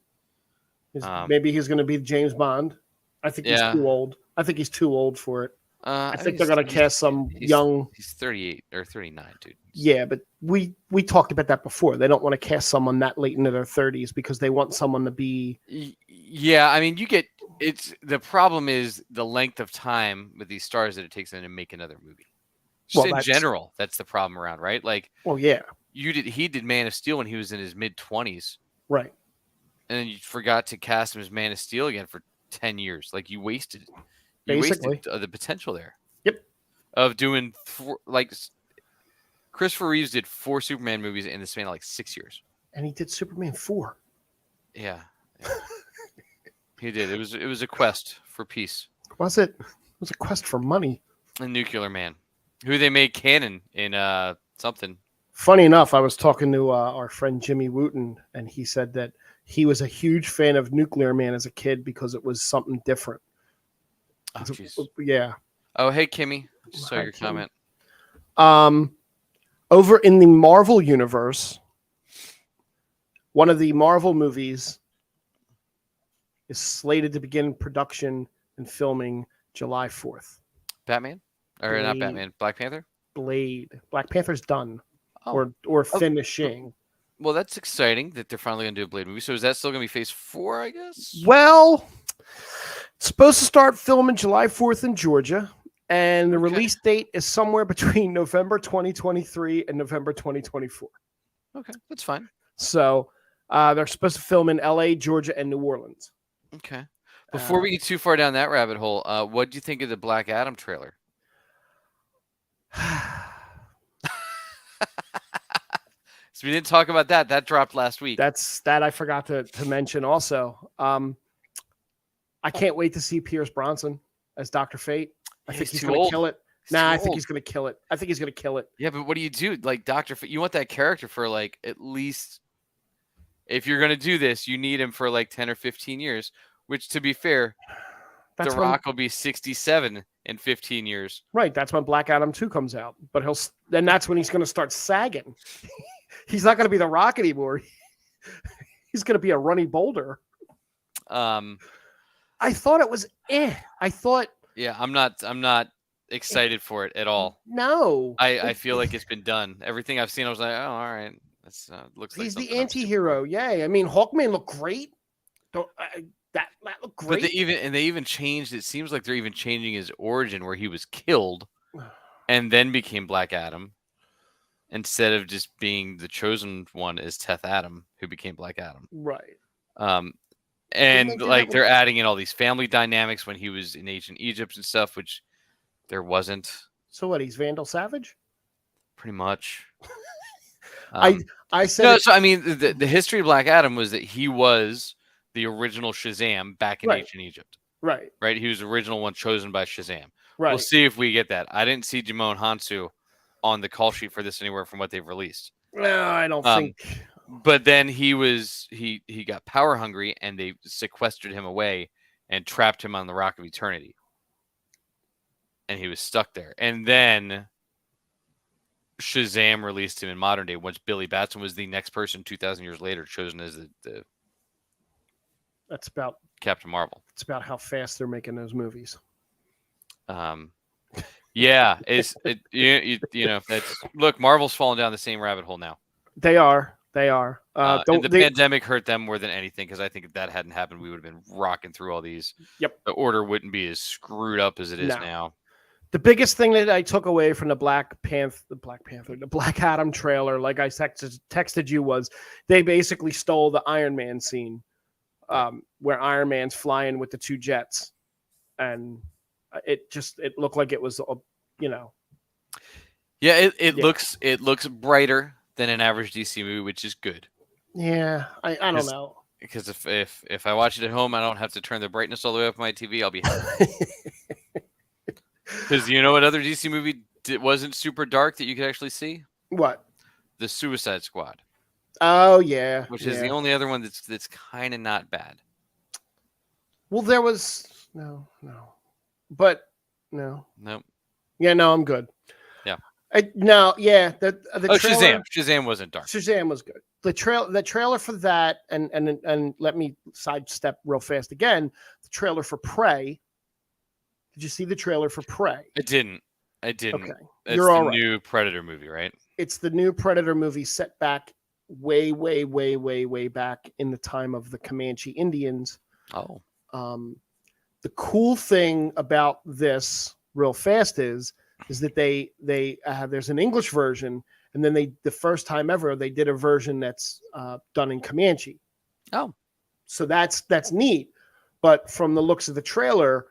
Speaker 1: Maybe he's going to be James Bond. I think he's too old. I think he's too old for it. I think they're going to cast some young.
Speaker 2: He's 38 or 39, dude.
Speaker 1: Yeah, but we talked about that before. They don't want to cast someone that late into their 30s because they want someone to be.
Speaker 2: Yeah, I mean, the problem is the length of time with these stars that it takes them to make another movie. Just in general, that's the problem around, right? Like, well,
Speaker 1: yeah,
Speaker 2: he did Man of Steel when he was in his mid-20s,
Speaker 1: right?
Speaker 2: And then you forgot to cast him as Man of Steel again for 10 years. Like you wasted the potential there.
Speaker 1: Yep.
Speaker 2: Of doing Christopher Reeves did 4 Superman movies in the span of like 6 years.
Speaker 1: And he did Superman 4.
Speaker 2: Yeah. He did. It was a quest for peace.
Speaker 1: Was it? It was a quest for money.
Speaker 2: A Nuclear Man, who they made canon in something.
Speaker 1: Funny enough, I was talking to our friend Jimmy Wooten, and he said that he was a huge fan of Nuclear Man as a kid because it was something different.
Speaker 2: Oh, jeez.
Speaker 1: Yeah.
Speaker 2: Oh, hey, Kimmy. Just saw your comment.
Speaker 1: Over in the Marvel universe, one of the Marvel movies is slated to begin production and filming July 4th.
Speaker 2: Batman? Or not Batman, Black Panther?
Speaker 1: Blade. Black Panther's done.
Speaker 2: Oh.
Speaker 1: Or finishing.
Speaker 2: Well, that's exciting that they're finally going to do a Blade movie. So is that still going to be Phase 4, I guess?
Speaker 1: Well, it's supposed to start filming July 4th in Georgia, and the release date is somewhere between November 2023 and November 2024.
Speaker 2: Okay, that's fine.
Speaker 1: So they're supposed to film in LA, Georgia, and New Orleans.
Speaker 2: Okay. Before we get too far down that rabbit hole, what do you think of the Black Adam trailer? So we didn't talk about that. That dropped last week.
Speaker 1: That I forgot to mention also. I can't wait to see Pierce Bronson as Dr. Fate. I think he's going to kill it. I think he's going to kill it. I think he's going to kill it.
Speaker 2: Yeah, but what do you do? Like Dr. Fate, you want that character for like at least, if you're going to do this, you need him for like 10 or 15 years, which to be fair, The Rock will be 67 in 15 years. Right.
Speaker 1: That's when Black Adam 2 comes out. But then that's when he's going to start sagging. He's not going to be The Rock anymore. He's going to be a runny boulder. I thought it was
Speaker 2: Yeah, I'm not excited for it at all.
Speaker 1: No.
Speaker 2: I feel like it's been done. Everything I've seen, I was like, oh, all right. That's looks like
Speaker 1: he's the anti-hero. Yay. I mean, Hawkman looked great. That looked great.
Speaker 2: But they even changed. It seems like they're even changing his origin, where he was killed and then became Black Adam, instead of just being the chosen one as Teth Adam, who became Black Adam.
Speaker 1: Right.
Speaker 2: And like they're adding in all these family dynamics when he was in ancient Egypt and stuff, which there wasn't.
Speaker 1: So what? He's Vandal Savage?
Speaker 2: Pretty much.
Speaker 1: I said
Speaker 2: no. So I mean, the history of Black Adam was that he was the original Shazam back in ancient Egypt.
Speaker 1: Right.
Speaker 2: Right. He was the original one chosen by Shazam.
Speaker 1: Right.
Speaker 2: We'll see if we get that. I didn't see Jimon Hansu on the call sheet for this anywhere from what they've released.
Speaker 1: No, I don't think.
Speaker 2: But then he got power hungry, and they sequestered him away and trapped him on the Rock of Eternity, and he was stuck there. And then Shazam released him in modern day, once Billy Batson was the next person 2,000 years later chosen as the
Speaker 1: that's about
Speaker 2: Captain Marvel.
Speaker 1: It's about how fast they're making those movies.
Speaker 2: Yeah, you know, that's look, Marvel's falling down the same rabbit hole now.
Speaker 1: They are.
Speaker 2: The pandemic hurt them more than anything, because I think if that hadn't happened, we would have been rocking through all these.
Speaker 1: Yep.
Speaker 2: The order wouldn't be as screwed up as it is now.
Speaker 1: The biggest thing that I took away from the Black Adam trailer, like I texted you, was they basically stole the Iron Man scene, where Iron Man's flying with the two jets, and it looked like it was,
Speaker 2: Yeah, it looks brighter than an average DC movie, which is good.
Speaker 1: Yeah, I don't know.
Speaker 2: Because if I watch it at home, I don't have to turn the brightness all the way up on my TV. I'll be happy. Because you know what other DC movie wasn't super dark that you could actually see?
Speaker 1: What?
Speaker 2: The Suicide Squad.
Speaker 1: Oh yeah,
Speaker 2: which is the only other one that's kind of not bad.
Speaker 1: Well, there was no, but no.
Speaker 2: Nope.
Speaker 1: Yeah, no, I'm good.
Speaker 2: Yeah.
Speaker 1: The trailer,
Speaker 2: Shazam wasn't dark.
Speaker 1: Shazam was good. The trailer for that, and let me sidestep real fast again. The trailer for Prey. Did you see the trailer for Prey?
Speaker 2: I didn't.
Speaker 1: Okay.
Speaker 2: It's the new Predator movie, right? It's
Speaker 1: the new Predator movie set back way back in the time of the Comanche Indians.
Speaker 2: Oh.
Speaker 1: The cool thing about this, real fast, is that they there's an English version, and then the first time ever they did a version that's done in Comanche.
Speaker 2: Oh.
Speaker 1: So that's neat. But from the looks of the trailer,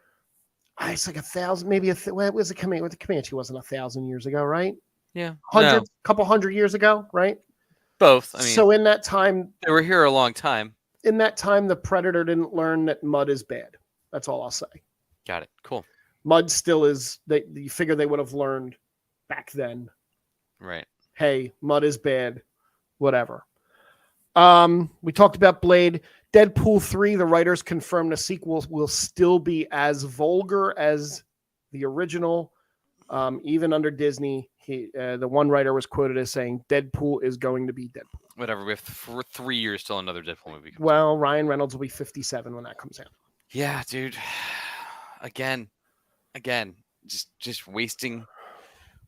Speaker 1: it's like 1,000, maybe what was it? The Comanche wasn't 1,000 years ago, right?
Speaker 2: Yeah,
Speaker 1: couple hundred years ago, right?
Speaker 2: Both. I mean,
Speaker 1: so in that time,
Speaker 2: they were here a long time.
Speaker 1: In that time, the Predator didn't learn that mud is bad. That's all I'll say.
Speaker 2: Got it. Cool.
Speaker 1: Mud still is. You figure they would have learned back then.
Speaker 2: Right.
Speaker 1: Hey, mud is bad. Whatever. We talked about Blade. Deadpool 3, the writers confirmed the sequel will still be as vulgar as the original. Even under Disney, The one writer was quoted as saying, "Deadpool is going to be Deadpool."
Speaker 2: Whatever. We have for 3 years till another Deadpool movie comes out.
Speaker 1: Well, Ryan Reynolds will be 57 when that comes out.
Speaker 2: Yeah, dude. Again, just wasting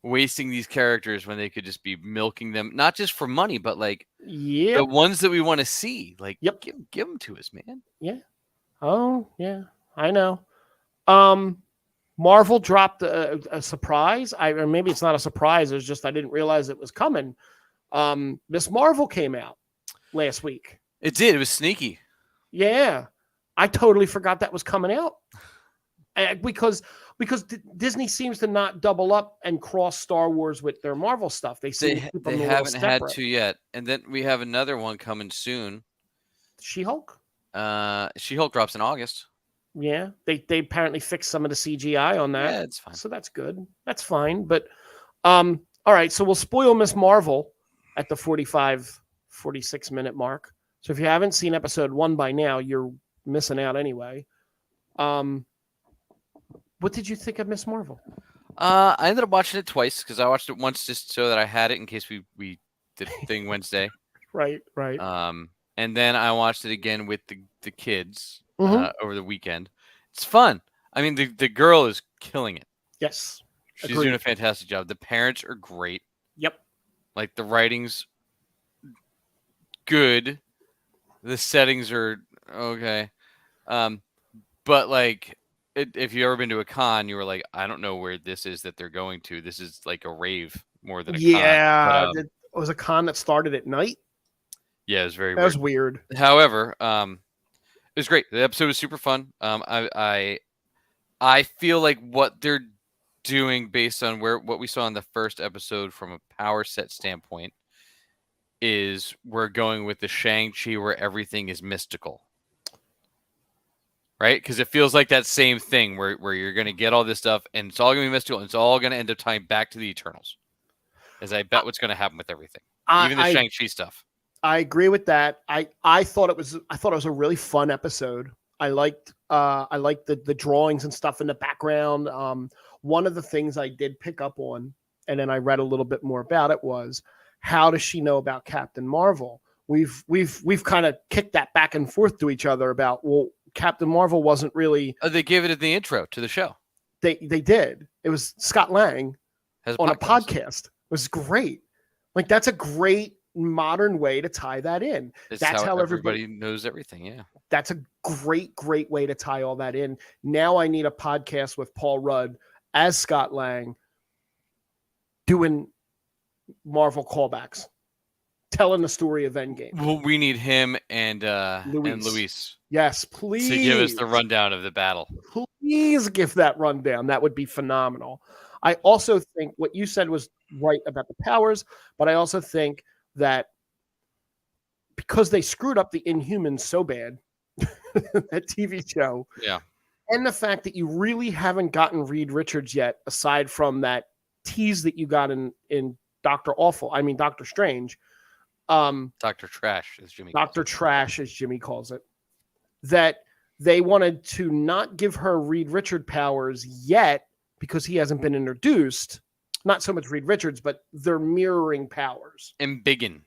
Speaker 2: these characters when they could just be milking them, not just for money, but like the ones that we want to see. Like, give them to us, man.
Speaker 1: Yeah. Oh, yeah. I know. Marvel dropped a surprise. Or maybe it's not a surprise. It's just I didn't realize it was coming. Miss Marvel came out last week.
Speaker 2: It did. It was sneaky.
Speaker 1: Yeah. I totally forgot that was coming out. Because Disney seems to not double up and cross Star Wars with their Marvel stuff. They
Speaker 2: haven't had to yet. And then we have another one coming soon.
Speaker 1: She-Hulk?
Speaker 2: She-Hulk drops in August.
Speaker 1: Yeah, they apparently fixed some of the CGI on that.
Speaker 2: Yeah, it's fine.
Speaker 1: So that's good. That's fine. But all right, so we'll spoil Miss Marvel at the 45, 46 minute mark. So if you haven't seen episode 1 by now, you're missing out anyway. What did you think of Miss Marvel?
Speaker 2: I ended up watching it twice because I watched it once just so that I had it in case we did a thing Wednesday.
Speaker 1: Right.
Speaker 2: And then I watched it again with the kids over the weekend. It's fun. I mean, the girl is killing it.
Speaker 1: Yes.
Speaker 2: She's doing a fantastic job. The parents are great.
Speaker 1: Yep.
Speaker 2: Like, the writing's good. The settings are okay. But, like, if you've ever been to a con, you were like, I don't know where this is that they're going to. This is like a rave more than a con.
Speaker 1: Yeah. It was a con that started at night.
Speaker 2: Yeah, it was very weird.
Speaker 1: That was weird.
Speaker 2: However, it was great. The episode was super fun. I feel like what they're doing based on what we saw in the first episode from a power set standpoint is we're going with the Shang-Chi where everything is mystical. Right? Because it feels like that same thing where you're going to get all this stuff and it's all going to be mystical and it's all going to end up tying back to the Eternals. As I bet what's going to happen with everything. Even the Shang-Chi stuff.
Speaker 1: I agree with that. I thought it was a really fun episode. I liked the drawings and stuff in the background. One of the things I did pick up on, and then I read a little bit more about it, was how does she know about Captain Marvel? We've kind of kicked that back and forth to each other about, well, Captain Marvel wasn't really.
Speaker 2: Oh, they gave it at the intro to the show.
Speaker 1: They did. It was Scott Lang on a podcast. It was great. Like, that's a great modern way to tie that in.
Speaker 2: That's how everybody knows everything. Yeah.
Speaker 1: That's a great way to tie all that in. Now I need a podcast with Paul Rudd as Scott Lang doing Marvel callbacks, telling the story of Endgame.
Speaker 2: Well, we need him and Luis.
Speaker 1: Yes, please.
Speaker 2: To give us the rundown of the battle.
Speaker 1: Please give that rundown. That would be phenomenal. I also think what you said was right about the powers, but I also think that because they screwed up the Inhumans so bad, that TV show,
Speaker 2: yeah,
Speaker 1: and the fact that you really haven't gotten Reed Richards yet, aside from that tease that you got in Doctor Strange,
Speaker 2: Dr. Trash, as Jimmy
Speaker 1: Dr. Trash, as Jimmy calls it, that they wanted to not give her Reed Richard powers yet because he hasn't been introduced. Not so much Reed Richards, but they're mirroring powers.
Speaker 2: Embiggening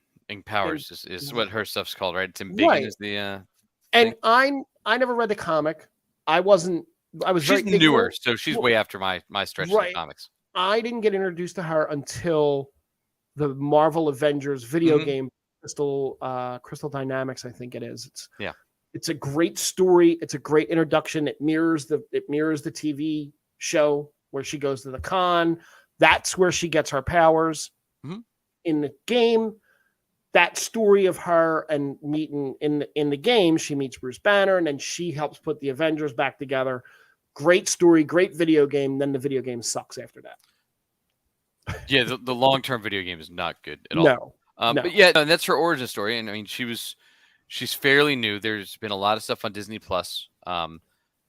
Speaker 2: powers is what her stuff's called, right? It's embiggen is the
Speaker 1: and thing. I never read the comic. She's
Speaker 2: newer, so she's way after my stretch of comics.
Speaker 1: I didn't get introduced to her until the Marvel Avengers video game, Crystal Dynamics, I think it is. It's a great story. It's a great introduction. It mirrors the TV show where she goes to the con. That's where she gets her powers. In the game. That story of her and meeting in the game, she meets Bruce Banner, and then she helps put the Avengers back together. Great story, great video game. Then the video game sucks after that.
Speaker 2: Yeah, the long-term video game is not good at all.
Speaker 1: No.
Speaker 2: But yeah, and that's her origin story. And I mean, she's fairly new. There's been a lot of stuff on Disney Plus,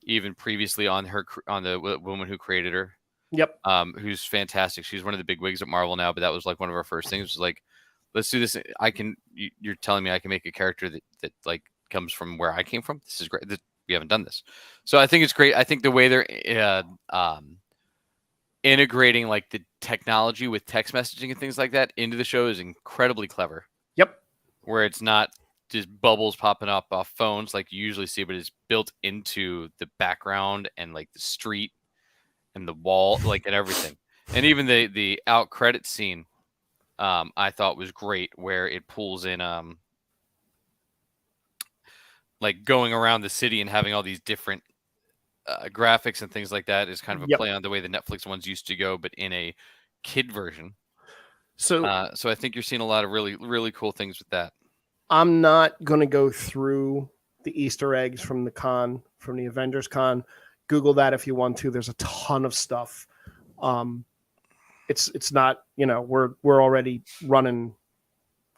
Speaker 2: even previously on the woman who created her.
Speaker 1: Yep.
Speaker 2: Who's fantastic. She's one of the big wigs at Marvel now, but that was like one of our first things. It was like, let's do this. You're telling me I can make a character that like comes from where I came from. This is great. We haven't done this. So I think it's great. I think the way they're integrating like the technology with text messaging and things like that into the show is incredibly clever.
Speaker 1: Yep.
Speaker 2: Where it's not just bubbles popping up off phones like you usually see, but it's built into the background and like the street and the wall, like and everything. And even the out credit scene, I thought was great, where it pulls in like going around the city and having all these different graphics and things like that is kind of a play on the way the Netflix ones used to go, but in a kid version. So I think you're seeing a lot of really, really cool things with that.
Speaker 1: I'm not going to go through the Easter eggs from the con, from the Avengers con. Google that if you want to. There's a ton of stuff. It's not, we're already running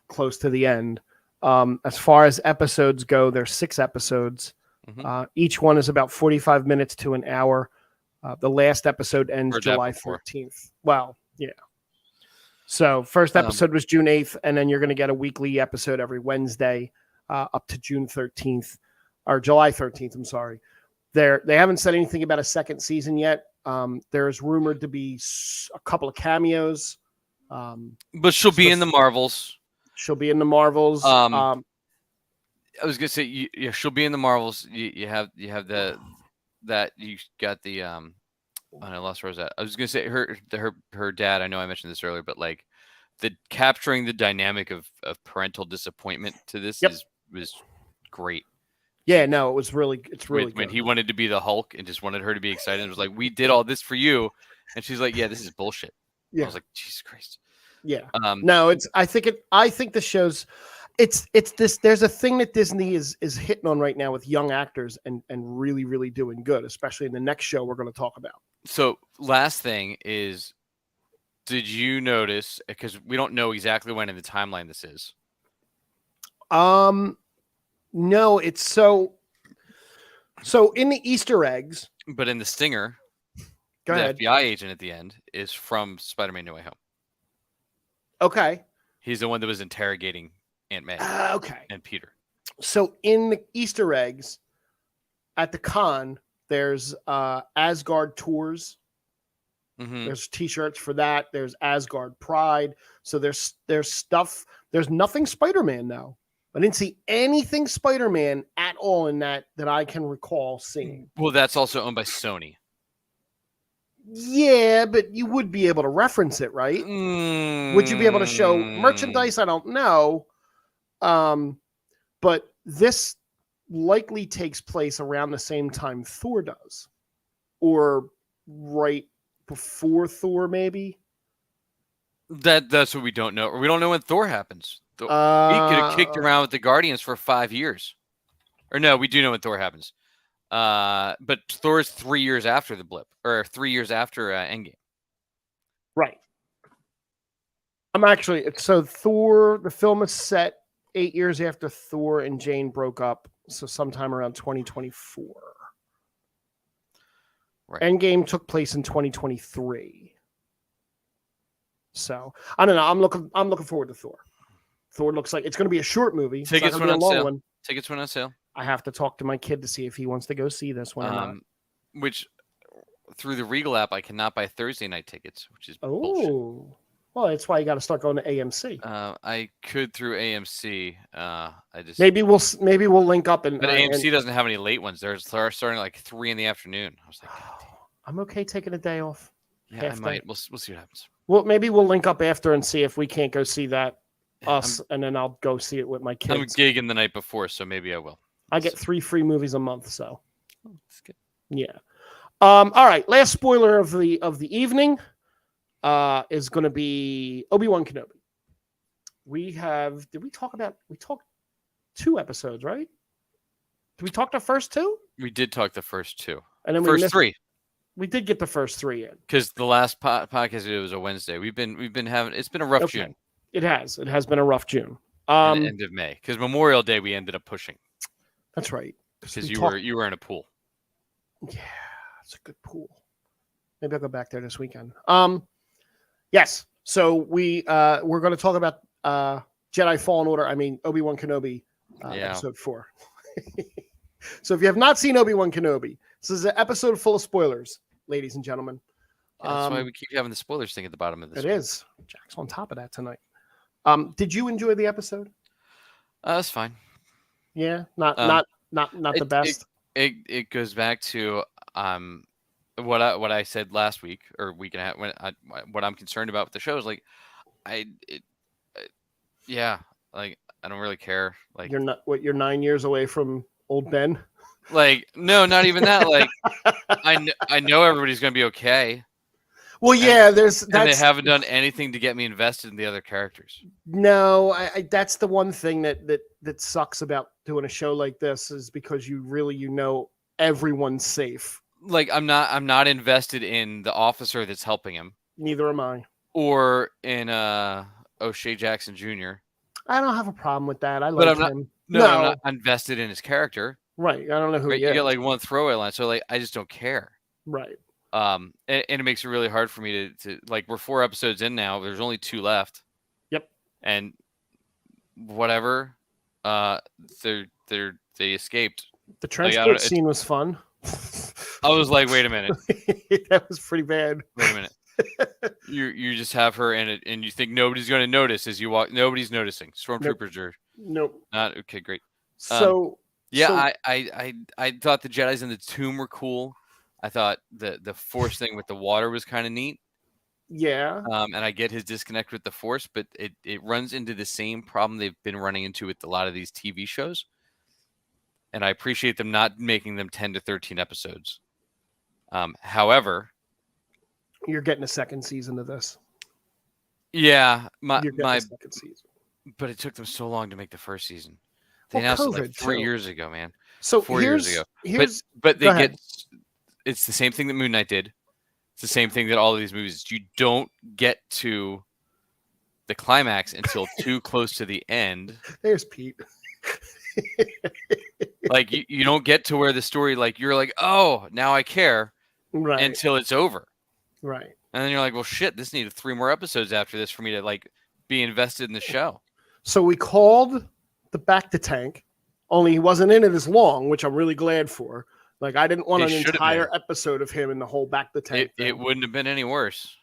Speaker 1: close to the end. As far as episodes go, there's 6 episodes. Mm-hmm. Each one is about 45 minutes to an hour. The last episode ends July 14th. Wow. Yeah. So first episode was June 8th, and then you're going to get a weekly episode every Wednesday up to June 13th or July 13th. I'm sorry. They haven't said anything about a second season yet. There's rumored to be a couple of cameos.
Speaker 2: But she'll be in the Marvels.
Speaker 1: She'll be in the Marvels.
Speaker 2: I was gonna say, she'll be in the Marvels. You got the I lost where was that. I was gonna say her dad. I know I mentioned this earlier, but like the capturing the dynamic of parental disappointment to this was great.
Speaker 1: Yeah, no, it's really good.
Speaker 2: When he wanted to be the Hulk and just wanted her to be excited, it was like, we did all this for you, and she's like, yeah, this is bullshit. Yeah. I was like, Jesus Christ.
Speaker 1: Yeah. No, I think the show's it's this. There's a thing that Disney is hitting on right now with young actors and really, really doing good, especially in the next show we're going to talk about.
Speaker 2: So last thing is, did you notice, because we don't know exactly when in the timeline this is?
Speaker 1: No, it's so in the Easter eggs.
Speaker 2: But in the stinger,
Speaker 1: the
Speaker 2: FBI agent at the end is from Spider-Man No Way Home.
Speaker 1: Okay.
Speaker 2: He's the one that was interrogating Aunt May.
Speaker 1: Okay.
Speaker 2: And Peter.
Speaker 1: So in the Easter eggs at the con, there's Asgard tours. Mm-hmm. There's T-shirts for that. There's Asgard Pride. So there's stuff. There's nothing Spider-Man now. I didn't see anything Spider-Man at all in that I can recall seeing.
Speaker 2: Well, that's also owned by Sony.
Speaker 1: Yeah, but you would be able to reference it, right? Would you be able to show merchandise? I don't know. But this likely takes place around the same time Thor does. Or right before Thor, maybe?
Speaker 2: That's what we don't know. We don't know when Thor happens. He could have kicked around with the Guardians for 5 years. Or no, we do know when Thor happens. But Thor is 3 years after the blip, or 3 years after Endgame.
Speaker 1: Right. So Thor, the film is set 8 years after Thor and Jane broke up. So sometime around 2024. Right. Endgame took place in 2023. So I don't know. I'm looking forward to Thor. Thor looks like it's going to be a short movie.
Speaker 2: Tickets went on sale. Tickets went on sale.
Speaker 1: I have to talk to my kid to see if he wants to go see this one or not.
Speaker 2: Which, through the Regal app, I cannot buy Thursday night tickets, which is bullshit.
Speaker 1: Well, that's why you got to start going to AMC.
Speaker 2: I could through AMC.
Speaker 1: Maybe we'll link up
Speaker 2: but AMC doesn't have any late ones. They're starting like 3 p.m. I was like,
Speaker 1: I'm okay taking a day off.
Speaker 2: Yeah, I might. We'll see what happens.
Speaker 1: Well, maybe we'll link up after and see if we can't go see that. And then I'll go see it with my kids.
Speaker 2: I'm gigging the night before, so maybe I will.
Speaker 1: I get 3 free movies a month, so
Speaker 2: that's good.
Speaker 1: Yeah. All right. Last spoiler of the evening is going to be Obi-Wan Kenobi. We talked 2 episodes, right? Did we talk the first 2?
Speaker 2: We did talk the first 2,
Speaker 1: and then
Speaker 2: first 3.
Speaker 1: We did get the first 3 in
Speaker 2: because the last podcast it was a Wednesday. We've been having. It's been a rough June.
Speaker 1: It has been a rough June.
Speaker 2: End of May, because Memorial Day we ended up pushing.
Speaker 1: That's right.
Speaker 2: Because you were in a pool.
Speaker 1: Yeah, it's a good pool. Maybe I'll go back there this weekend. Yes. So we're going to talk about Jedi Fallen Order. I mean Obi-Wan Kenobi, episode 4. So if you have not seen Obi-Wan Kenobi, this is an episode full of spoilers, ladies and gentlemen.
Speaker 2: Yeah, that's why we keep having the spoilers thing at the bottom of this.
Speaker 1: It is. Jack's on top of that tonight. Did you enjoy the episode?
Speaker 2: That's fine.
Speaker 1: Yeah, not the best.
Speaker 2: It goes back to what I said last week or week and a half what I'm concerned about with the show is like yeah, like I don't really care. Like
Speaker 1: you're 9 years away from old Ben.
Speaker 2: Like no, not even that. Like I know everybody's gonna be okay.
Speaker 1: Well, yeah,
Speaker 2: and they haven't done anything to get me invested in the other characters.
Speaker 1: No, that's the one thing that sucks about doing a show like this is because you know everyone's safe.
Speaker 2: Like I'm not invested in the officer that's helping him.
Speaker 1: Neither am I.
Speaker 2: Or in O'Shea Jackson Jr.
Speaker 1: I don't have a problem with that. I like him.
Speaker 2: No, I'm not invested in his character.
Speaker 1: Right. I don't know who he is.
Speaker 2: You get like one throwaway line, so like I just don't care.
Speaker 1: Right.
Speaker 2: And it makes it really hard for me to like we're 4 episodes in now. There's only 2 left.
Speaker 1: Yep.
Speaker 2: And whatever, they escaped.
Speaker 1: The transport scene was fun.
Speaker 2: I was like, wait a minute.
Speaker 1: That was pretty bad.
Speaker 2: Wait a minute. You just have her and you think nobody's going to notice as you walk. Nobody's noticing. Stormtroopers are not okay. Great.
Speaker 1: So
Speaker 2: I thought the Jedis in the tomb were cool. I thought the Force thing with the water was kind of neat.
Speaker 1: Yeah.
Speaker 2: And I get his disconnect with the Force, but it runs into the same problem they've been running into with a lot of these TV shows. And I appreciate them not making them 10 to 13 episodes. However,
Speaker 1: you're getting a second season of this.
Speaker 2: Yeah, my
Speaker 1: second season.
Speaker 2: But it took them so long to make the first season. They announced it like 3 years ago, man.
Speaker 1: So
Speaker 2: 4 years ago. But they get it's the same thing that Moon Knight did. It's the same thing that all of these movies. You don't get to the climax until too close to the end.
Speaker 1: There's Pete.
Speaker 2: Like you don't get to where the story like you're like, oh, now I care,
Speaker 1: right?
Speaker 2: Until it's over,
Speaker 1: right?
Speaker 2: And then you're like, well, shit, this needed 3 more episodes after this for me to like be invested in the show.
Speaker 1: So we called the back to tank, only he wasn't in it as long, which I'm really glad for. Like I didn't want an entire episode of him in the whole back to tank.
Speaker 2: It wouldn't have been any worse.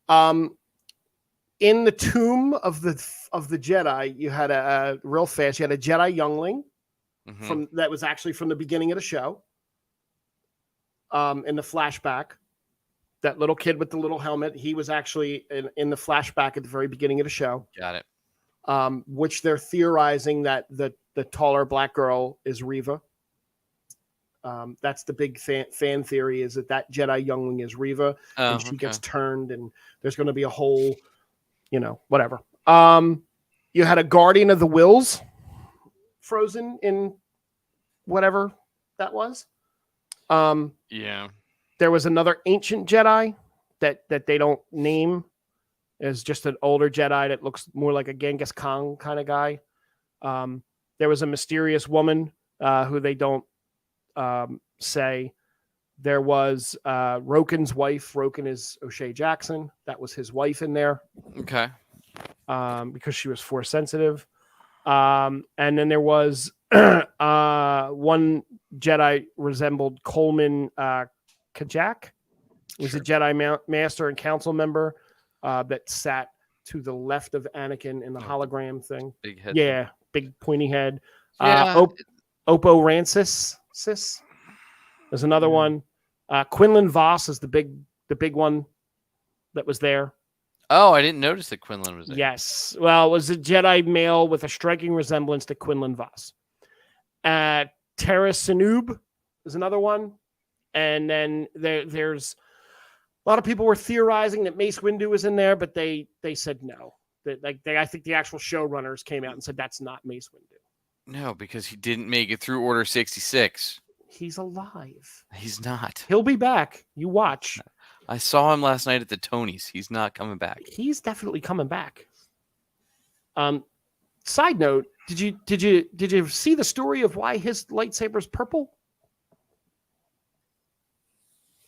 Speaker 1: In the tomb of the Jedi, you had a real fast. You had a Jedi youngling that was actually from the beginning of the show. In the flashback, that little kid with the little helmet, he was actually in the flashback at the very beginning of the show.
Speaker 2: Got it.
Speaker 1: Which they're theorizing that the taller black girl is Reva. That's the big fan theory, is that Jedi youngling is Reva, and she gets turned, and there's going to be a whole, whatever. You had a Guardian of the Wills frozen in whatever that was.
Speaker 2: Yeah.
Speaker 1: There was another ancient Jedi that they don't name, as just an older Jedi that looks more like a Genghis Khan kind of guy. There was a mysterious woman who they don't say. There was Roken's wife. Roken is O'Shea Jackson. That was his wife in there.
Speaker 2: Okay.
Speaker 1: Because she was Force sensitive. And then there was one Jedi resembled Coleman Kajak. He was a Jedi master and council member that sat to the left of Anakin in the hologram thing.
Speaker 2: Big head.
Speaker 1: Yeah, big pointy head.
Speaker 2: Yeah.
Speaker 1: Oppo Rancis. There's another one. Quinlan Voss is the big one that was there.
Speaker 2: Oh, I didn't notice that Quinlan was there.
Speaker 1: Yes. Well, it was a Jedi male with a striking resemblance to Quinlan Voss. Tara Sinub is another one. And then there's a lot of people were theorizing that Mace Windu was in there, but they said no. I think the actual showrunners came out and said that's not Mace Windu.
Speaker 2: No, because he didn't make it through Order 66.
Speaker 1: He's alive.
Speaker 2: He's not.
Speaker 1: He'll be back. You watch.
Speaker 2: I saw him last night at the Tonys. He's not coming back.
Speaker 1: He's definitely coming back. Side note, did you see the story of why his lightsaber's purple?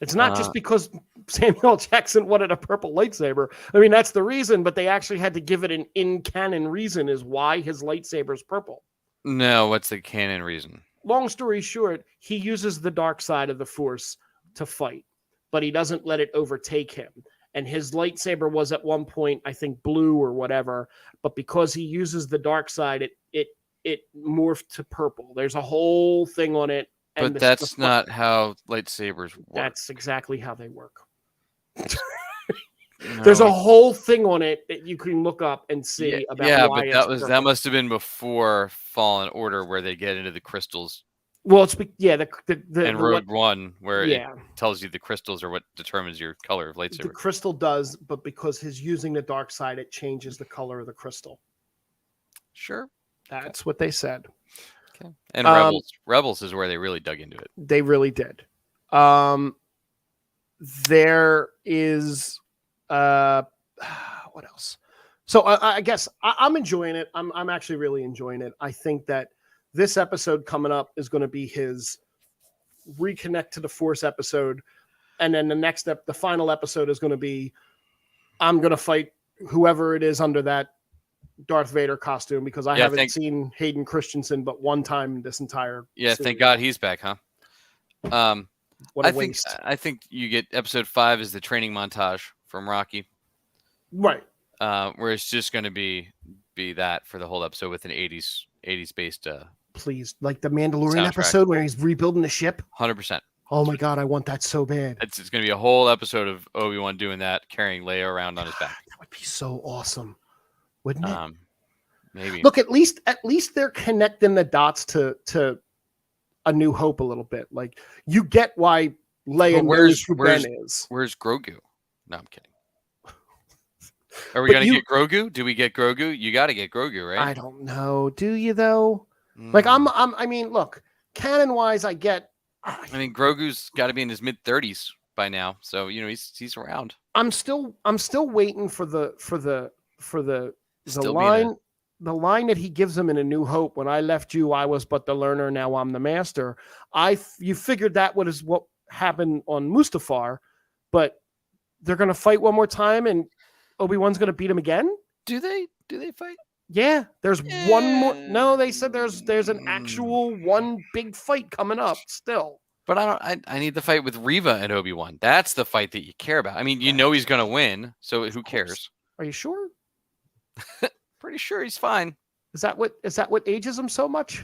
Speaker 1: It's not just because Samuel Jackson wanted a purple lightsaber. I mean, that's the reason, but they actually had to give it an in-canon reason is why his lightsaber's purple.
Speaker 2: No, what's the canon reason?
Speaker 1: Long story short, he uses the dark side of the Force to fight. but he doesn't let it overtake him. And his lightsaber was at one point, I think, blue or whatever, but because he uses the dark side, it morphed to purple. There's a whole thing on it.
Speaker 2: But that's not how lightsabers work.
Speaker 1: That's exactly how they work.
Speaker 2: No.
Speaker 1: There's a whole thing on it that you can look up and see about.
Speaker 2: Yeah,
Speaker 1: why
Speaker 2: but that must have been before Fallen Order, where they get into the crystals.
Speaker 1: Well, it's
Speaker 2: and Rogue One, where it
Speaker 1: yeah,
Speaker 2: tells you the crystals are what determines your color of lightsaber.
Speaker 1: the crystal does, but because he's using the dark side, it changes the color of the crystal.
Speaker 2: Sure,
Speaker 1: that's what they said.
Speaker 2: Okay, and Rebels is where they really dug into it.
Speaker 1: They really did. There is what else? So I guess I'm enjoying it. I'm actually really enjoying it. I think that this episode coming up is going to be his reconnect to the Force episode, and then the final episode is going to be, I'm going to fight whoever it is under that Darth Vader costume, because I haven't seen Hayden Christensen but one time this entire series.
Speaker 2: Thank God he's back, huh?
Speaker 1: What a waste.
Speaker 2: I think you get episode 5 is the training montage from Rocky,
Speaker 1: right?
Speaker 2: Where it's just going to be that for the whole episode with an 80s based.
Speaker 1: Please, like the Mandalorian
Speaker 2: soundtrack.
Speaker 1: Episode where he's rebuilding the ship.
Speaker 2: 100%.
Speaker 1: Oh my God, I want that so bad.
Speaker 2: It's going to be a whole episode of Obi-Wan doing that, carrying Leia around on his back.
Speaker 1: That would be so awesome, wouldn't it?
Speaker 2: Maybe.
Speaker 1: Look, at least they're connecting the dots to A New Hope a little bit. Like, you get why Leia knows who Ben is.
Speaker 2: Where's Grogu? No, I'm kidding. Are we going to get Grogu? Do we get Grogu? You got to get Grogu, right?
Speaker 1: I don't know. Do you though? Like, I mean, look, canon wise, I get.
Speaker 2: I mean, Grogu's got to be in his mid-30s by now, so he's around.
Speaker 1: I'm still waiting for the line. The line that he gives him in A New Hope: "When I left you, I was but the learner. Now I'm the master." You figured that was what happened on Mustafar, but they're going to fight one more time, and Obi-Wan's going to beat him again.
Speaker 2: Do they fight?
Speaker 1: Yeah, there's one more. No, they said there's an actual one big fight coming up still.
Speaker 2: But I need the fight with Reva and Obi-Wan. That's the fight that you care about. I mean, he's going to win, so who cares?
Speaker 1: Are you sure?
Speaker 2: Pretty sure he's fine.
Speaker 1: Is that what ages him so much?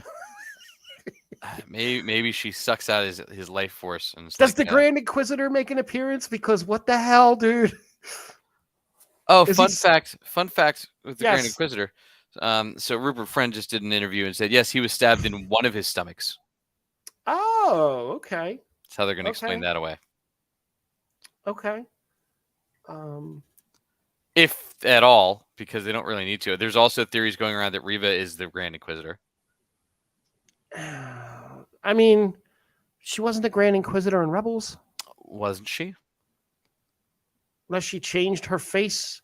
Speaker 2: Maybe she sucks out his life force. And
Speaker 1: does the Grand Inquisitor make an appearance? Because what the hell, dude?
Speaker 2: Oh, fun fact with the Grand Inquisitor. So Rupert Friend just did an interview and said, yes, he was stabbed in one of his stomachs.
Speaker 1: Oh, okay.
Speaker 2: That's how they're going to explain that away.
Speaker 1: Okay.
Speaker 2: If at all, because they don't really need to. There's also theories going around that Reva is the Grand Inquisitor.
Speaker 1: I mean, she wasn't the Grand Inquisitor in Rebels.
Speaker 2: Wasn't she?
Speaker 1: Unless she changed her face.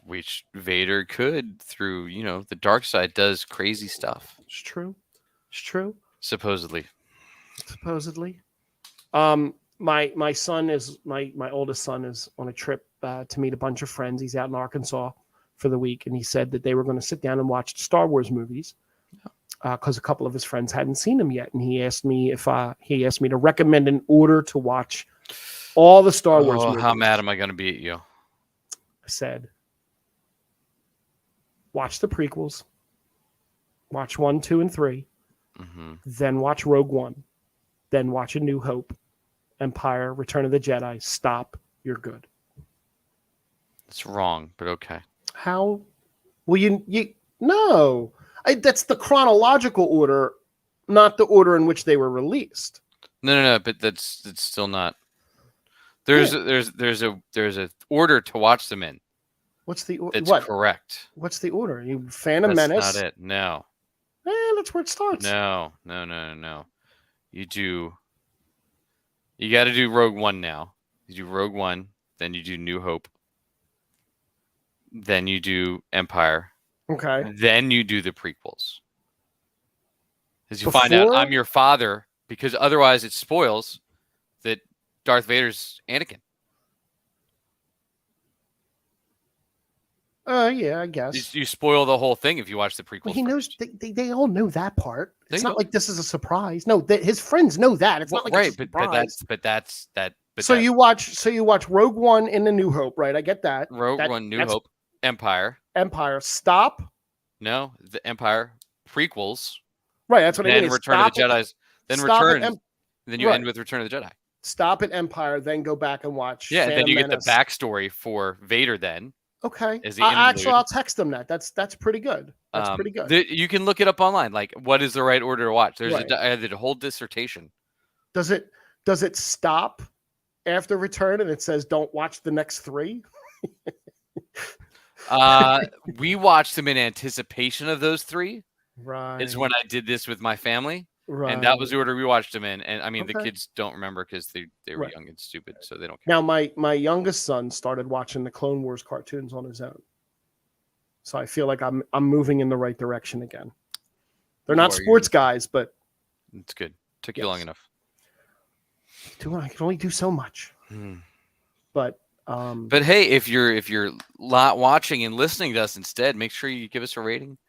Speaker 2: Which Vader could through, the dark side does crazy stuff.
Speaker 1: It's true.
Speaker 2: Supposedly.
Speaker 1: My son is my oldest son is on a trip to meet a bunch of friends. He's out in Arkansas for the week, and he said that they were going to sit down and watch Star Wars movies because a couple of his friends hadn't seen them yet, and he asked me to recommend an order to watch all the Star Wars movies.
Speaker 2: How mad am I going to be at you?
Speaker 1: I said, watch the prequels, watch 1, 2, and 3, then watch Rogue One, then watch A New Hope, Empire, Return of the Jedi. Stop. You're good.
Speaker 2: It's wrong, but okay.
Speaker 1: How? Well, you no. That's the chronological order, not the order in which they were released.
Speaker 2: No. But it's still not. There's a order to watch them in.
Speaker 1: What's the order?
Speaker 2: It's correct.
Speaker 1: What's the order? You Phantom Menace.
Speaker 2: That's not it. No.
Speaker 1: That's where it starts.
Speaker 2: No. You got to do Rogue One now. You do Rogue One, then you do New Hope, then you do Empire.
Speaker 1: Okay.
Speaker 2: Then you do the prequels. As you find out, I'm your father, because otherwise it spoils that Darth Vader's Anakin.
Speaker 1: Yeah, I guess.
Speaker 2: You spoil the whole thing if you watch the prequels.
Speaker 1: Well, he knows. They all know that part. It's not like this is a surprise. No, his friends know that. It's not like
Speaker 2: right,
Speaker 1: it's a surprise.
Speaker 2: but But
Speaker 1: so you watch Rogue One in the New Hope, right? I get that.
Speaker 2: Rogue One, New Hope, Empire.
Speaker 1: Empire. Stop.
Speaker 2: No, the Empire prequels.
Speaker 1: Right. That's what I mean.
Speaker 2: Then Return of the Jedi's. Then Return. Then you end with Return of the Jedi.
Speaker 1: Stop at Empire, then go back and watch.
Speaker 2: Yeah, and then you
Speaker 1: Menace.
Speaker 2: get the backstory for Vader. Then
Speaker 1: okay,
Speaker 2: is the
Speaker 1: actually, I'll text them that. That's pretty good. That's pretty good.
Speaker 2: You can look it up online. Like, what is the right order to watch? There's a whole dissertation.
Speaker 1: Does it stop after Return and it says don't watch the next 3?
Speaker 2: We watched them in anticipation of those 3.
Speaker 1: Right.
Speaker 2: Is when I did this with my family.
Speaker 1: Right.
Speaker 2: And that was the order we watched them in. And I mean, the kids don't remember because they were young and stupid, so they don't care.
Speaker 1: Now, my youngest son started watching the Clone Wars cartoons on his own. So I feel like I'm moving in the right direction again. They're not sports guys, but
Speaker 2: it's good. Took you long enough.
Speaker 1: I can only do so much. But
Speaker 2: hey, if you're not watching and listening to us instead, make sure you give us a rating.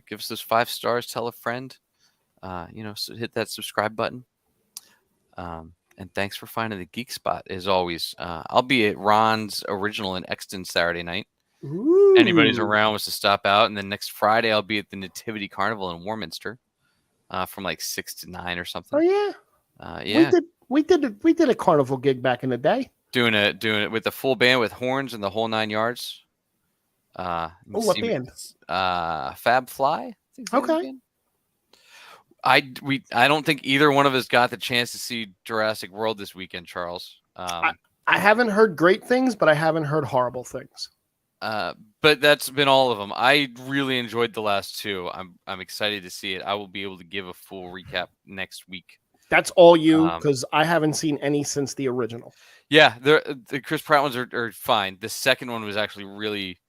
Speaker 2: Give us those 5 stars. Tell a friend. So hit that subscribe button. And thanks for finding the Geek Spot. As always, I'll be at Ron's Original in Exton Saturday night.
Speaker 1: Ooh.
Speaker 2: Anybody's around wants to stop out. And then next Friday, I'll be at the Nativity Carnival in Warminster from like 6 to 9 or something.
Speaker 1: Oh yeah,
Speaker 2: yeah.
Speaker 1: We did a carnival gig back in the day.
Speaker 2: Doing it with the full band with horns and the whole 9 yards.
Speaker 1: What band?
Speaker 2: Fab Fly.
Speaker 1: Okay.
Speaker 2: I don't think either one of us got the chance to see Jurassic World this weekend, Charles.
Speaker 1: I haven't heard great things, but I haven't heard horrible things.
Speaker 2: But that's been all of them. I really enjoyed the last 2. I'm excited to see it. I will be able to give a full recap next week.
Speaker 1: That's all you, because I haven't seen any since the original.
Speaker 2: Yeah, the Chris Pratt ones are fine. The second one was actually really,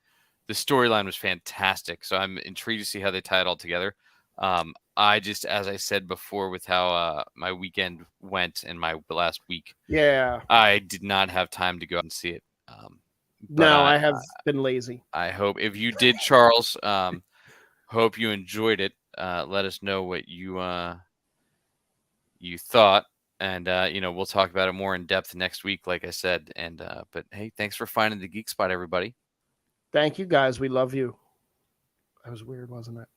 Speaker 2: the storyline was fantastic. So I'm intrigued to see how they tie it all together. I just, as I said before, with how my weekend went and my last week, I did not have time to go out and see it.
Speaker 1: No, I have been lazy.
Speaker 2: I hope if you did, Charles, hope you enjoyed it. Let us know what you thought, and we'll talk about it more in depth next week, like I said. And but hey, thanks for finding the Geek Spot, everybody.
Speaker 1: Thank you, guys. We love you. That was weird, wasn't it?